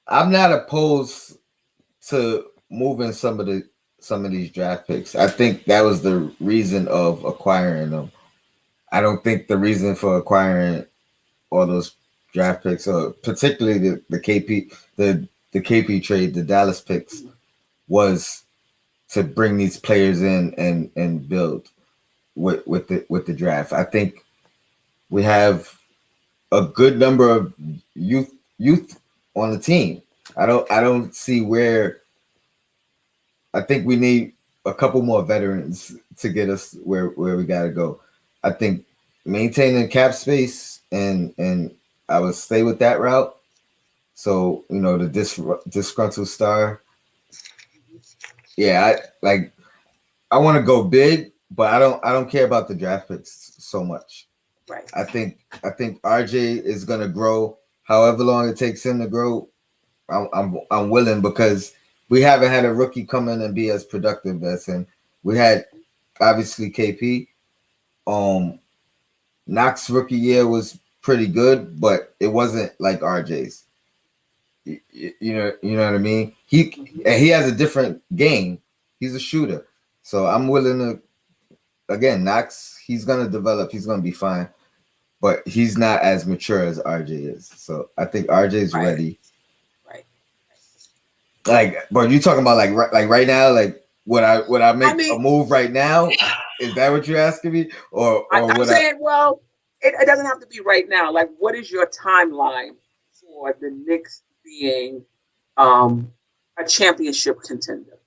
I'm not opposed to moving some of these draft picks. I think that was the reason of acquiring them. I don't think the reason for acquiring all those draft picks, or particularly the KP the KP trade, the Dallas picks, was to bring these players in and build with the draft. I think we have a good number of youth on the team. I don't see where. I think we need a couple more veterans to get us where we got to go. I think maintaining cap space and I would stay with that route. So the disgruntled star. Yeah, I want to go big, but I don't care about the draft picks so much. Right. I think RJ is gonna grow however long it takes him to grow. I'm willing, because we haven't had a rookie come in and be as productive as him. We had obviously KP. Um, Knox rookie year was pretty good, but it wasn't like RJ's. You know what I mean. He has a different game. He's a shooter, so I'm willing to, again, Knox. He's gonna develop. He's gonna be fine, but he's not as mature as RJ is. So I think RJ is Right. ready. Right. Like, but you talking about like right now? Like, would I I make a mean, move right now? Is that what you're asking me, or I'm would I? saying, well, it doesn't have to be right now. Like, what is your timeline for the Knicks being um, a championship contender?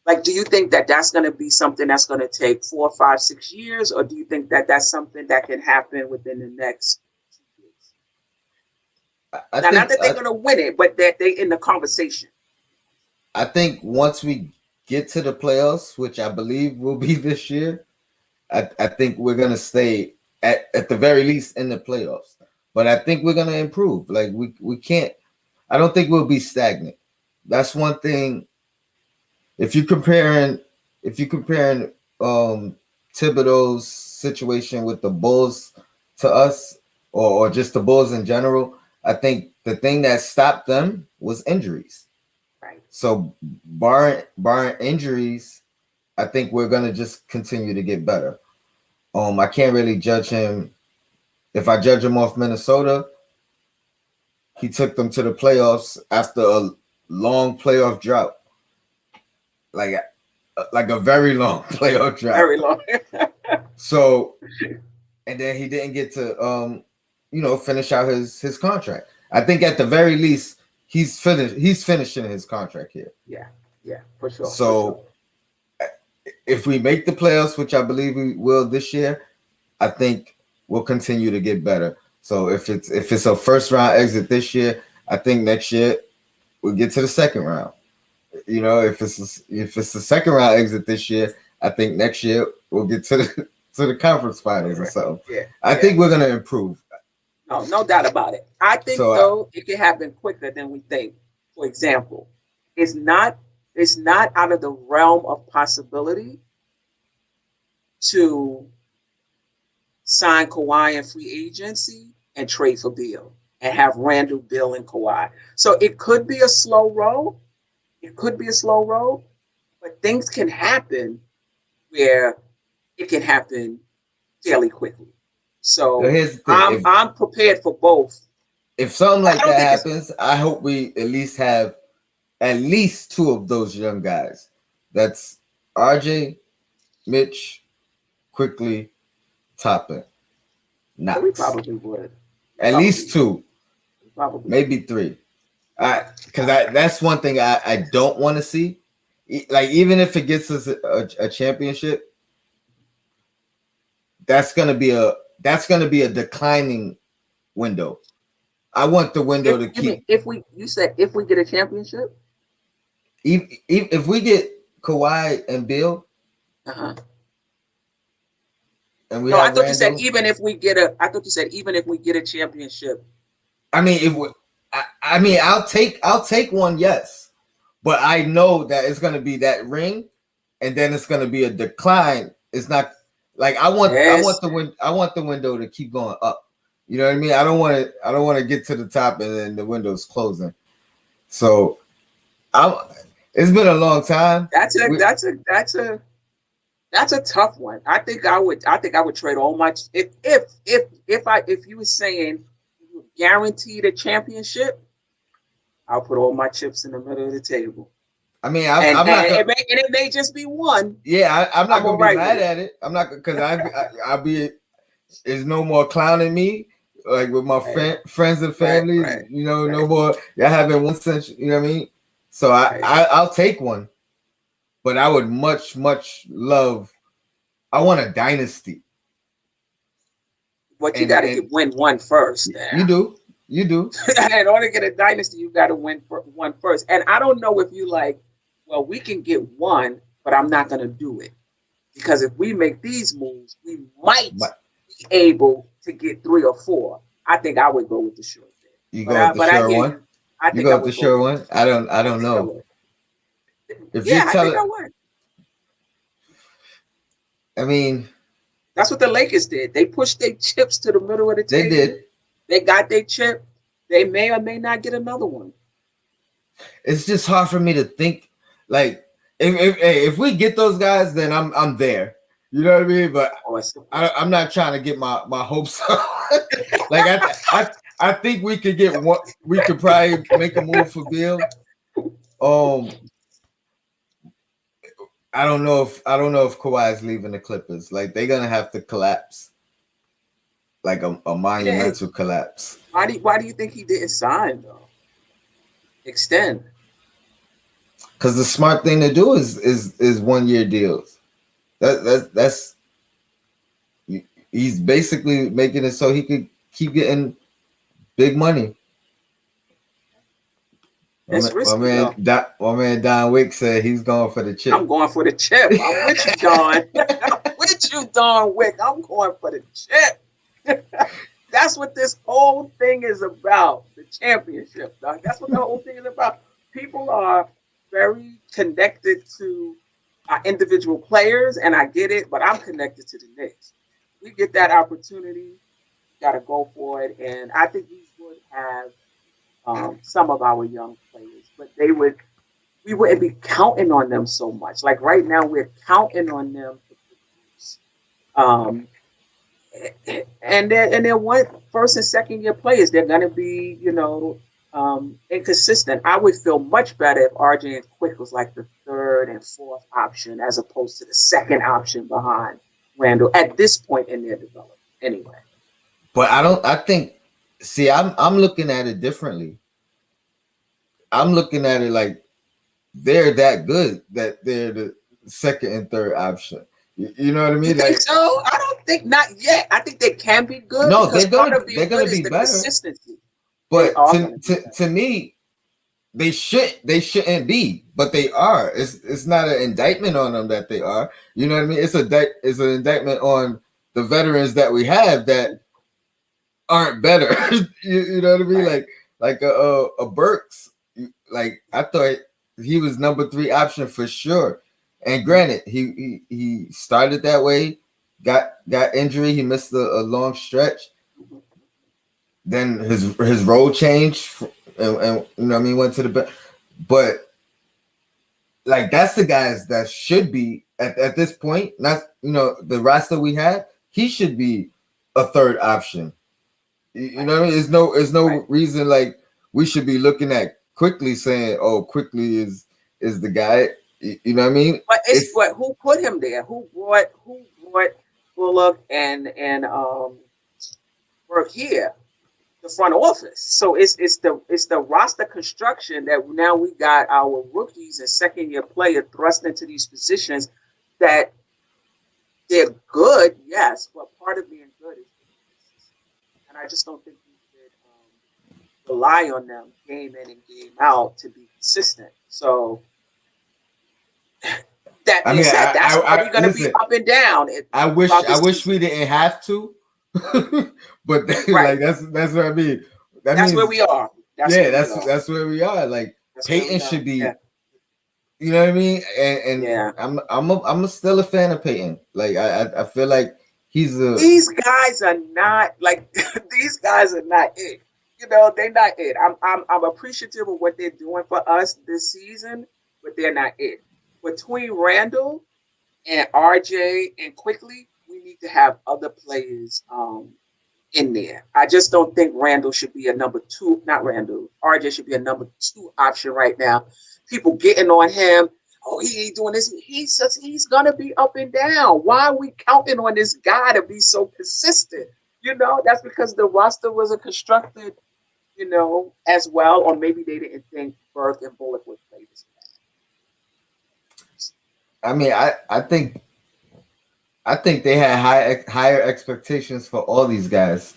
Like, do you think that that's going to be something that's going to take 4, 5, 6 years, or do you think that that's something that can happen within the next 2 years? I Now, not think that they're going to win it, but that they in the conversation. I think once we get to the playoffs, which I believe will be this year, I think we're gonna stay at the very least in the playoffs. But I think we're gonna improve. Like we can't. I don't think we'll be stagnant. That's one thing. If you comparing if you comparing Thibodeau's situation with the Bulls to us, or just the Bulls in general, I think the thing that stopped them was injuries. Right. So barring injuries, I think we're gonna just continue to get better. I can't really judge him. If I judge him off Minnesota, he took them to the playoffs after a long playoff drought, like like a very long playoff drought. Very long. So, and then he didn't get to finish out his contract. I think at the very least he's finishing his contract here. Yeah. Yeah. For sure. For sure. So if we make the playoffs, which I believe we will this year, I think we'll continue to get better. So if it's a first round exit this year, I think next year we'll get to the second round. If it's the second round exit this year, I think next year we'll get to the to the conference finals or something. Yeah. I Yeah. think we're gonna improve. No, no doubt about it. I think So though it can happen quicker than we think. For example, it's not it's not out of the realm of possibility to sign Kawhi in free agency and trade for Bill and have Randall, Bill, and Kawhi. So it could be a slow roll. It could be a slow roll, but things can happen where it can happen fairly quickly. So here's the thing: I'm prepared for both. if something I like don't that think it's happens, I hope we at least have at least two of those young guys. That's RJ, Mitch, Quickly, Toppin, we Knox. probably would. We At probably least would. two. Probably maybe three. three. Okay. Because that's one thing I don't want to see. Like even if it gets us a championship, that's gonna be a declining window. I want the window If to you mean keep. if we you said if we get a championship, If we get Kawhi and Bill uh-huh. and we No, I have thought you said Randall, even if we get a. I thought you said even if we get a championship. I mean, if we, I mean, I'll take one, yes, but I know that it's gonna be that ring, and then it's gonna be a decline. It's not like Yes, I want the window to keep going up. You know what I mean? I don't want to get to the top and then the window's closing. So I'm. It's been a long time. that's a We, that's a that's a that's a tough one. I think I would trade all my if you were saying you guaranteed a championship, I'll put all my chips in the middle of the table. I mean, And I'm not and gonna. it may just be one. Yeah, I'm not I'm gonna all be right with mad it. at it. I'm not because I'll be. There's no more clowning me, like with my Right, friends and right, families. right, No right, more. Y'all having one century. You know what I mean? So right. I'll take one, but I would much love. I want a dynasty, But you got to and get win one first. you do, you do. In order to get a dynasty, you got to win one first. And I don't know if you like. Well, we can get one, but I'm not going to do it because if we make these moves, we might But be able to get three or four. I think I would go with the short bid. you But go with I the but I sure hear one. you. I You think I go with the would go sure with one. I I don't think I know would. if you Yeah, I tell think it. I would. I mean, That's what the Lakers did. They pushed their chips to the middle of the they table. did. They got their chip. They may or may not get another one. It's just hard for me to think like if we get those guys, then I'm there. You know what I mean? But Of course, of course. I'm not trying to get my hopes up. Like I think we could get one. We could probably make a move for Bill. Um, I don't know if Kawhi is leaving the Clippers. Like they're gonna have to collapse, like a Yeah. monumental collapse. Why do you think he didn't sign though? Extend. Because the smart thing to do is 1 year deals. That's he's basically making it so he could keep getting big money. That's My risky man, though. My man Don Wick said he's going for the I'm chip. going for the chip. I'm with you, Don. I'm with you, Don Wick. I'm going for the chip. That's what this whole thing is about. The championship, dog. That's what the whole thing is about. People are very connected to individual players, and I get it, but I'm connected to the Knicks. We get that opportunity, got to go for it. And I think we would have some of our young players, but we wouldn't be counting on them so much. Like right now, we're counting on them to produce. Um, and they're one first and second year players. They're gonna be, inconsistent. I would feel much better if RJ and Quick was like the third and fourth option as opposed to the second option behind Randall at this point in their development. Anyway, But I don't. I think. See, I'm looking at it differently. I'm looking at it like they're that good that they're the second and third option. You know what I you mean? think Like so? I don't think not yet. I think they can be good no, because part of being they're good gonna is be the better. consistency. They But are going to be better. to me, they shouldn't be, but they are. It's not an indictment on them that they are. You know what I mean? It's an indictment on the veterans that we have that aren't better. You know what I mean? Right. Like a Burks. Like I thought he was number three option for sure. And granted, he started that way, got injury, he missed a long stretch. Then his role changed, and you know what I mean, went to the back. But like that's the guys that should be at this point. Not the roster we have. He should be a third option. You Right. know what I mean? There's no Right. reason like we should be looking at quickly saying, "Oh, quickly is the guy." You know what I mean? But it's It's but who put him there? Who brought Bullock and Burke here? the front office. So it's the roster construction that now we got our rookies and second year player thrust into these positions that they're good, yes, but part of being good is being consistent. And I just don't think we could rely on them game in and game out to be consistent. So that I being mean, said, that's why we're going to be listen. up and down throughout I this wish season. we didn't have to, but Right. like that's what I mean. That That's where means, we are. That's yeah, where we are. that's where we are. Like That's where Peyton we are. should Yeah. be, you know what I mean? And Yeah. still a fan of Peyton. Like I feel like he's a. These guys are not like these guys are not it. You know, they're not it. I'm appreciative of what they're doing for us this season, but they're not it. Between Randall and RJ and Quickly, we need to have other players in there. I just don't think Randall should be a number two, not Randall. RJ should be a number two option right now. People getting on him. Oh, he ain't doing this. He's gonna be up and down. Why are we counting on this guy to be so consistent? You know, that's because the roster wasn't constructed, as well, or maybe they didn't think Burke and Bullock would play this I mean, I think they had higher expectations for all these guys.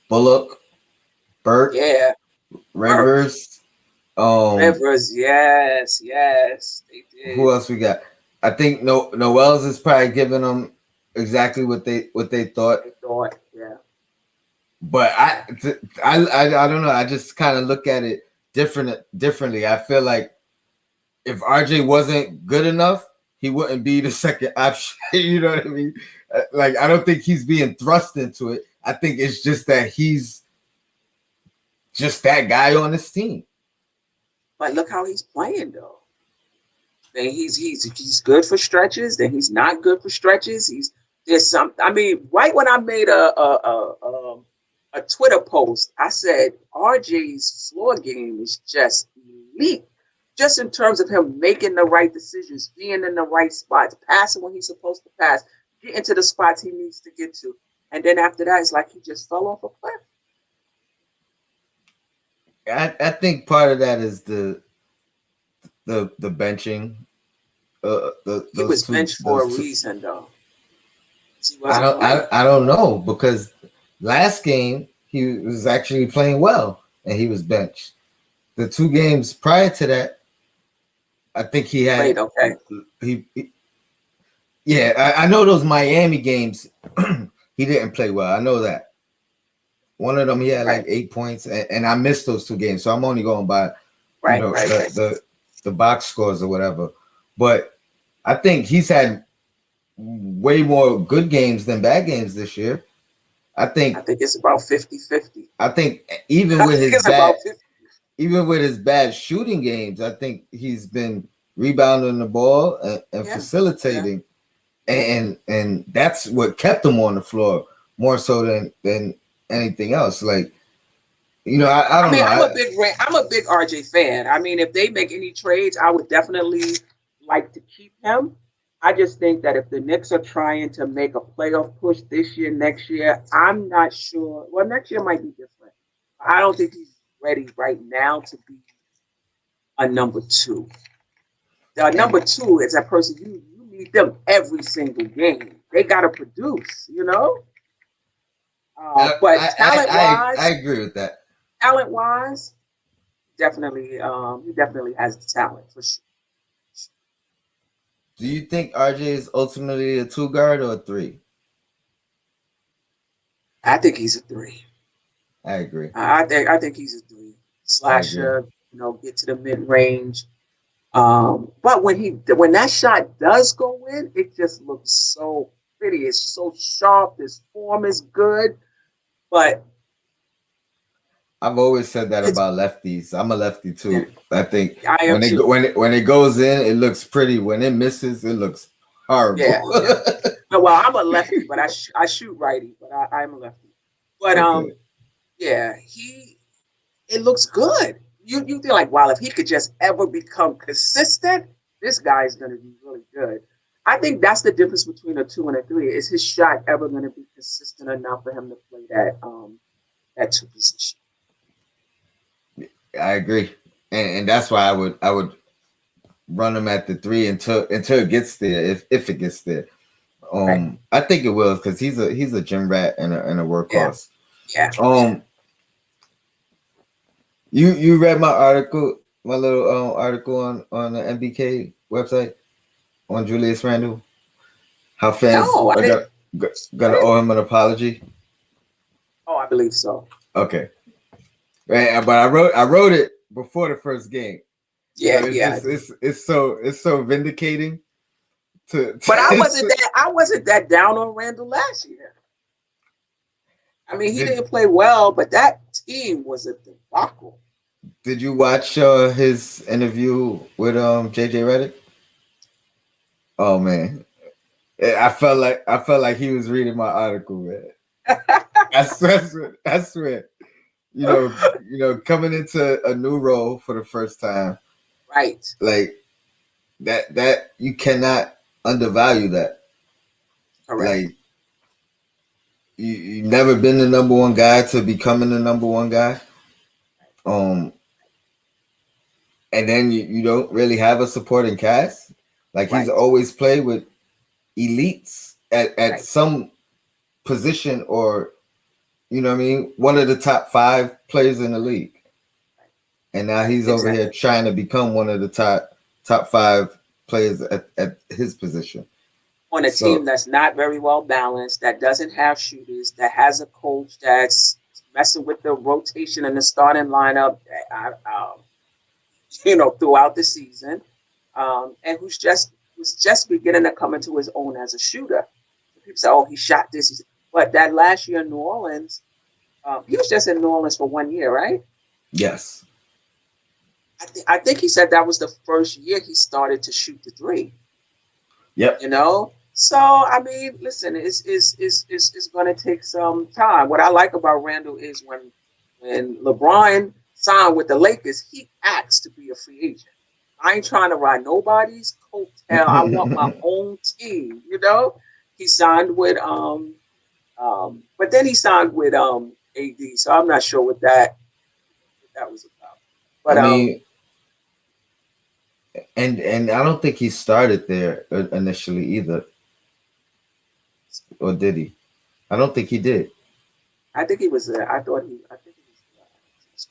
Bullock, Burke, Yeah, Burke, Rivers. Um, Rivers, yes, they who did. else we got? I think Noel's is probably giving them exactly what they thought. They thought, yeah. But I don't know. I just kind of look at it differently. I feel like if RJ wasn't good enough, he wouldn't be the second option. You know what I mean? Like I don't think he's being thrust into it. I think it's just that he's just that guy on this team. But look how he's playing though. Then he's good for stretches. Then he's not good for stretches. There's some. I mean, right when I made a Twitter post, I said RJ's floor game is just elite. Just in terms of him making the right decisions, being in the right spots, passing when he's supposed to pass, getting to the spots he needs to get to, and then after that, it's like he just fell off a cliff. I think part of that is the benching. He Those was two benched for a those two. reason, though. He wasn't playing. I don't know because last game he was actually playing well and he was benched. The 2 games prior to that, I think he had Played okay. he yeah, I know those Miami games he didn't play well. I know that. One of them he had Right, like 8 points and I missed those 2 games. So I'm only going by right, right, right. the box scores or whatever. But I think he's had way more good games than bad games this year. I I think think it's about 50-50. I think even I with think his it's about bad 50. shooting games, I think he's been rebounding the ball and Yeah, yeah, facilitating, yeah. and that's what kept him on the floor more so than anything else. Like I I don't mean, know. I'm a big RJ fan. I mean, if they make any trades, I would definitely like to keep him. I just think that if the Knicks are trying to make a playoff push this year, next year, I'm not sure. Well, next year might be different. I don't think he's ready right now to be a number two. The And number two is that person you need them every single game. They got to produce. But I agree with that. talent wise, definitely, he definitely has the talent for sure. Do you think RJ is ultimately a 2 guard or a 3? I think he's a three. I agree. I think he's a three I agree. slasher. Get to the mid range. But when that shot does go in, it just looks so pretty. It's so sharp. His form is good, but I've always said that it's about lefties. I'm a lefty yeah, too. I think I am too. when it goes in, it looks pretty. When it misses, it looks horrible. Yeah, yeah. Well, I'm a lefty, but I shoot righty, but I'm a lefty. But Okay. yeah, it looks good. You feel like, wow, if he could just ever become consistent, this guy's gonna be really good. I think that's the difference between a two and a three. Is his shot ever gonna be consistent enough for him to play at two positions. I agree, and that's why I would run him at the three until it gets there, if it gets there. Right. I think it will because he's a gym rat and a Yeah. workhorse. Yeah. Um, you read my article, my little article on the MBK website on Julius Randle. How fans No, I are didn't. gonna owe him an apology. Oh, I believe so. Okay, right, but I wrote it before the first game, so Yeah, it's yeah. just it's so vindicating to, But to I wasn't that down on Randall last year. I mean, he did didn't play well, but that team was a debacle. did you watch his interview with JJ Redick? Oh man, I felt like he was reading my article, man. I swear. Coming into a new role for the first time, Right. like that you cannot undervalue that. Correct. Like you never been the number one guy to becoming the number one guy. Um, and then you don't really have a supporting cast. Like he's Right. always played with elites at Right. some position, or what I mean, one of the top five players in the league. And now he's over here Exactly. trying to become one of the top five players at his position. On a team So that's not very well balanced, that doesn't have shooters, that has a coach that's messing with the rotation and the starting lineup, throughout the season, and was just beginning to come into his own as a shooter. People say, "Oh, he shot this," but that last year in New Orleans, he was just in New Orleans for 1 year, right? yes, I think he said that was the first year he started to shoot the three. yep. So I mean, listen, it's going to take some time. What I like about Randall is when LeBron signed with the Lakers, he asked to be a free agent. I ain't trying to ride nobody's coattail. I want my own team. He signed with but then he signed with AD. So I'm not sure what that was about. I But mean, and I don't think he started there initially either, or did he? I don't think he did. I think he was there. I think he was.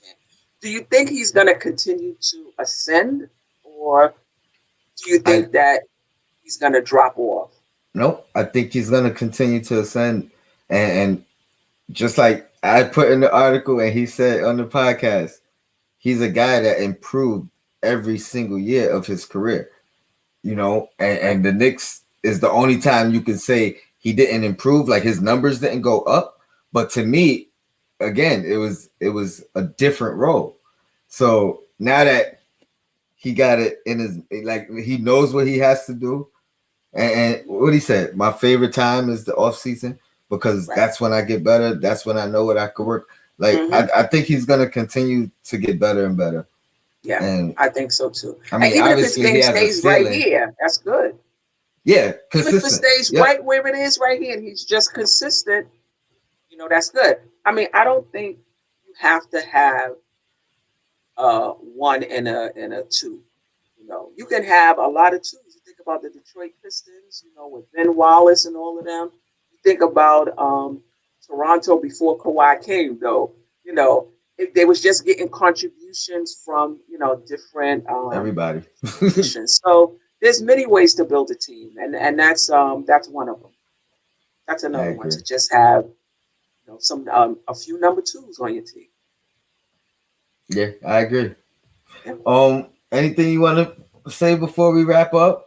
Do you think he's going to continue to ascend, or do you I think that he's going to drop off? Nope. I think he's gonna continue to ascend, and just like I put in the article and he said on the podcast, he's a guy that improved every single year of his career. And the Knicks is the only time you can say he didn't improve, like his numbers didn't go up. But to me, again, it was a different role. So now that he got it in his, like, he knows what he has to do. And what he said, my favorite time is the off season because Right. that's when I get better. That's when I know what I could work. Like Hmm. I think he's gonna continue to get better and better. Yeah, And I think so too. I And mean, even if his obviously he game has a stays right ceiling. here, that's good. Yeah, Even if it consistent. stays Yep. right where it is right here and he's just consistent, that's good. I mean, I don't think you have to have one and a two. You can have a lot of twos. You think about the Detroit Pistons, with Ben Wallace and all of them. You think about Toronto before Kawhi came, though. If they was just getting contributions from different Everybody. positions. So there's many ways to build a team, and that's one of them. That's I another one agree. to just have some a few number twos on your team. Yeah, I agree. Yeah. Anything you want to say before we wrap up?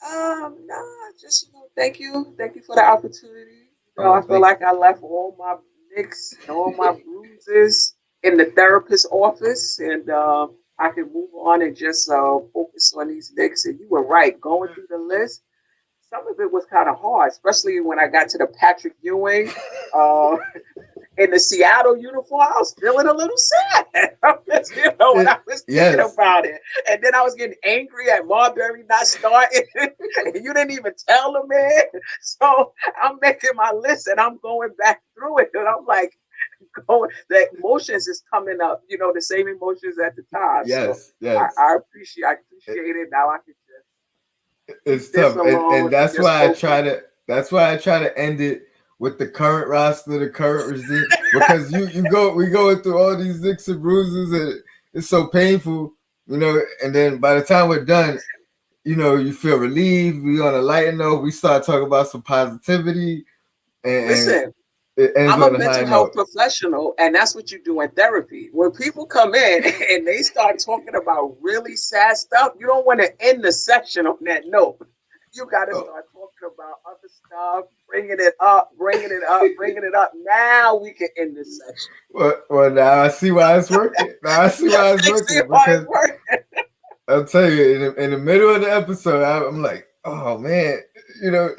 No, just thank you for the opportunity. Oh, I feel thank like I left all my nicks and all my bruises in the therapist's office, and I can move on and just focus on these nicks. And you were right, going through the list. Some of it was kind of hard, especially when I got to the Patrick Ewing. Uh, in the Seattle uniform, I was feeling a little sad. When I was thinking yes. about it. And then I was getting angry at Marbury not starting. And you didn't even tell the man. So I'm making my list and I'm going back through it. And I'm like, going, the emotions is coming up, the same emotions at the time. So Yes, yes. I appreciate it. Now I can just It's leave this tough, and alone and that's just why focus. I try to end it with the current roster, the current regime, because we going through all these Knicks and Bruises, and it's so painful, and then by the time we're done, you feel relieved. We on a lighter note, we start talking about some positivity, and Listen, it ends I'm a on a mental high health note. professional, and that's what you do in therapy. When people come in and they start talking about really sad stuff, you don't want to end the section on that note. You got to Oh, start talking about other stuff, bringing it up, bringing it up, bringing it up. Now we can end this section. well, now I see why it's working. Now I see why it's I see working why it's because working. I'll tell you, in the middle of the episode, I'm like, oh man, you know,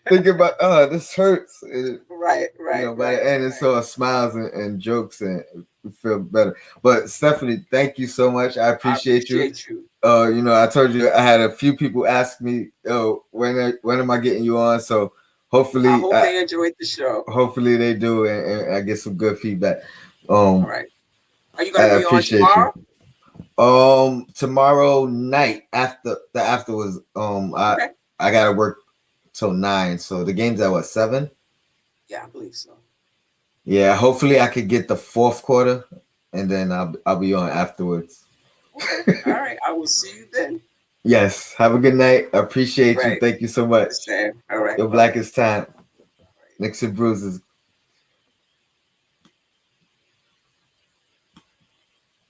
thinking about, oh, this hurts. Right, right, By the right, end, it's right. all smiles and jokes, and we feel better. But Stephanie, thank you so much. I I appreciate you. appreciate you. I told you I had a few people ask me, oh, when am I getting you on? So I hopefully, hope they enjoyed the show. hopefully they do, and I get some good feedback. All Um, right. Are you I going to be on appreciate you. tomorrow? Tomorrow night after the afterwards, Okay. I gotta work till 9. So the game's at what, 7? Yeah, I believe so. Yeah, hopefully I could get the fourth quarter, and then I'll be on afterwards. Okay. All right. I will see you then. Yes. Have a good night. I All appreciate you. right. Thank you so The much. same. All right. Your Bye. blackest time. Knicks and Bruises.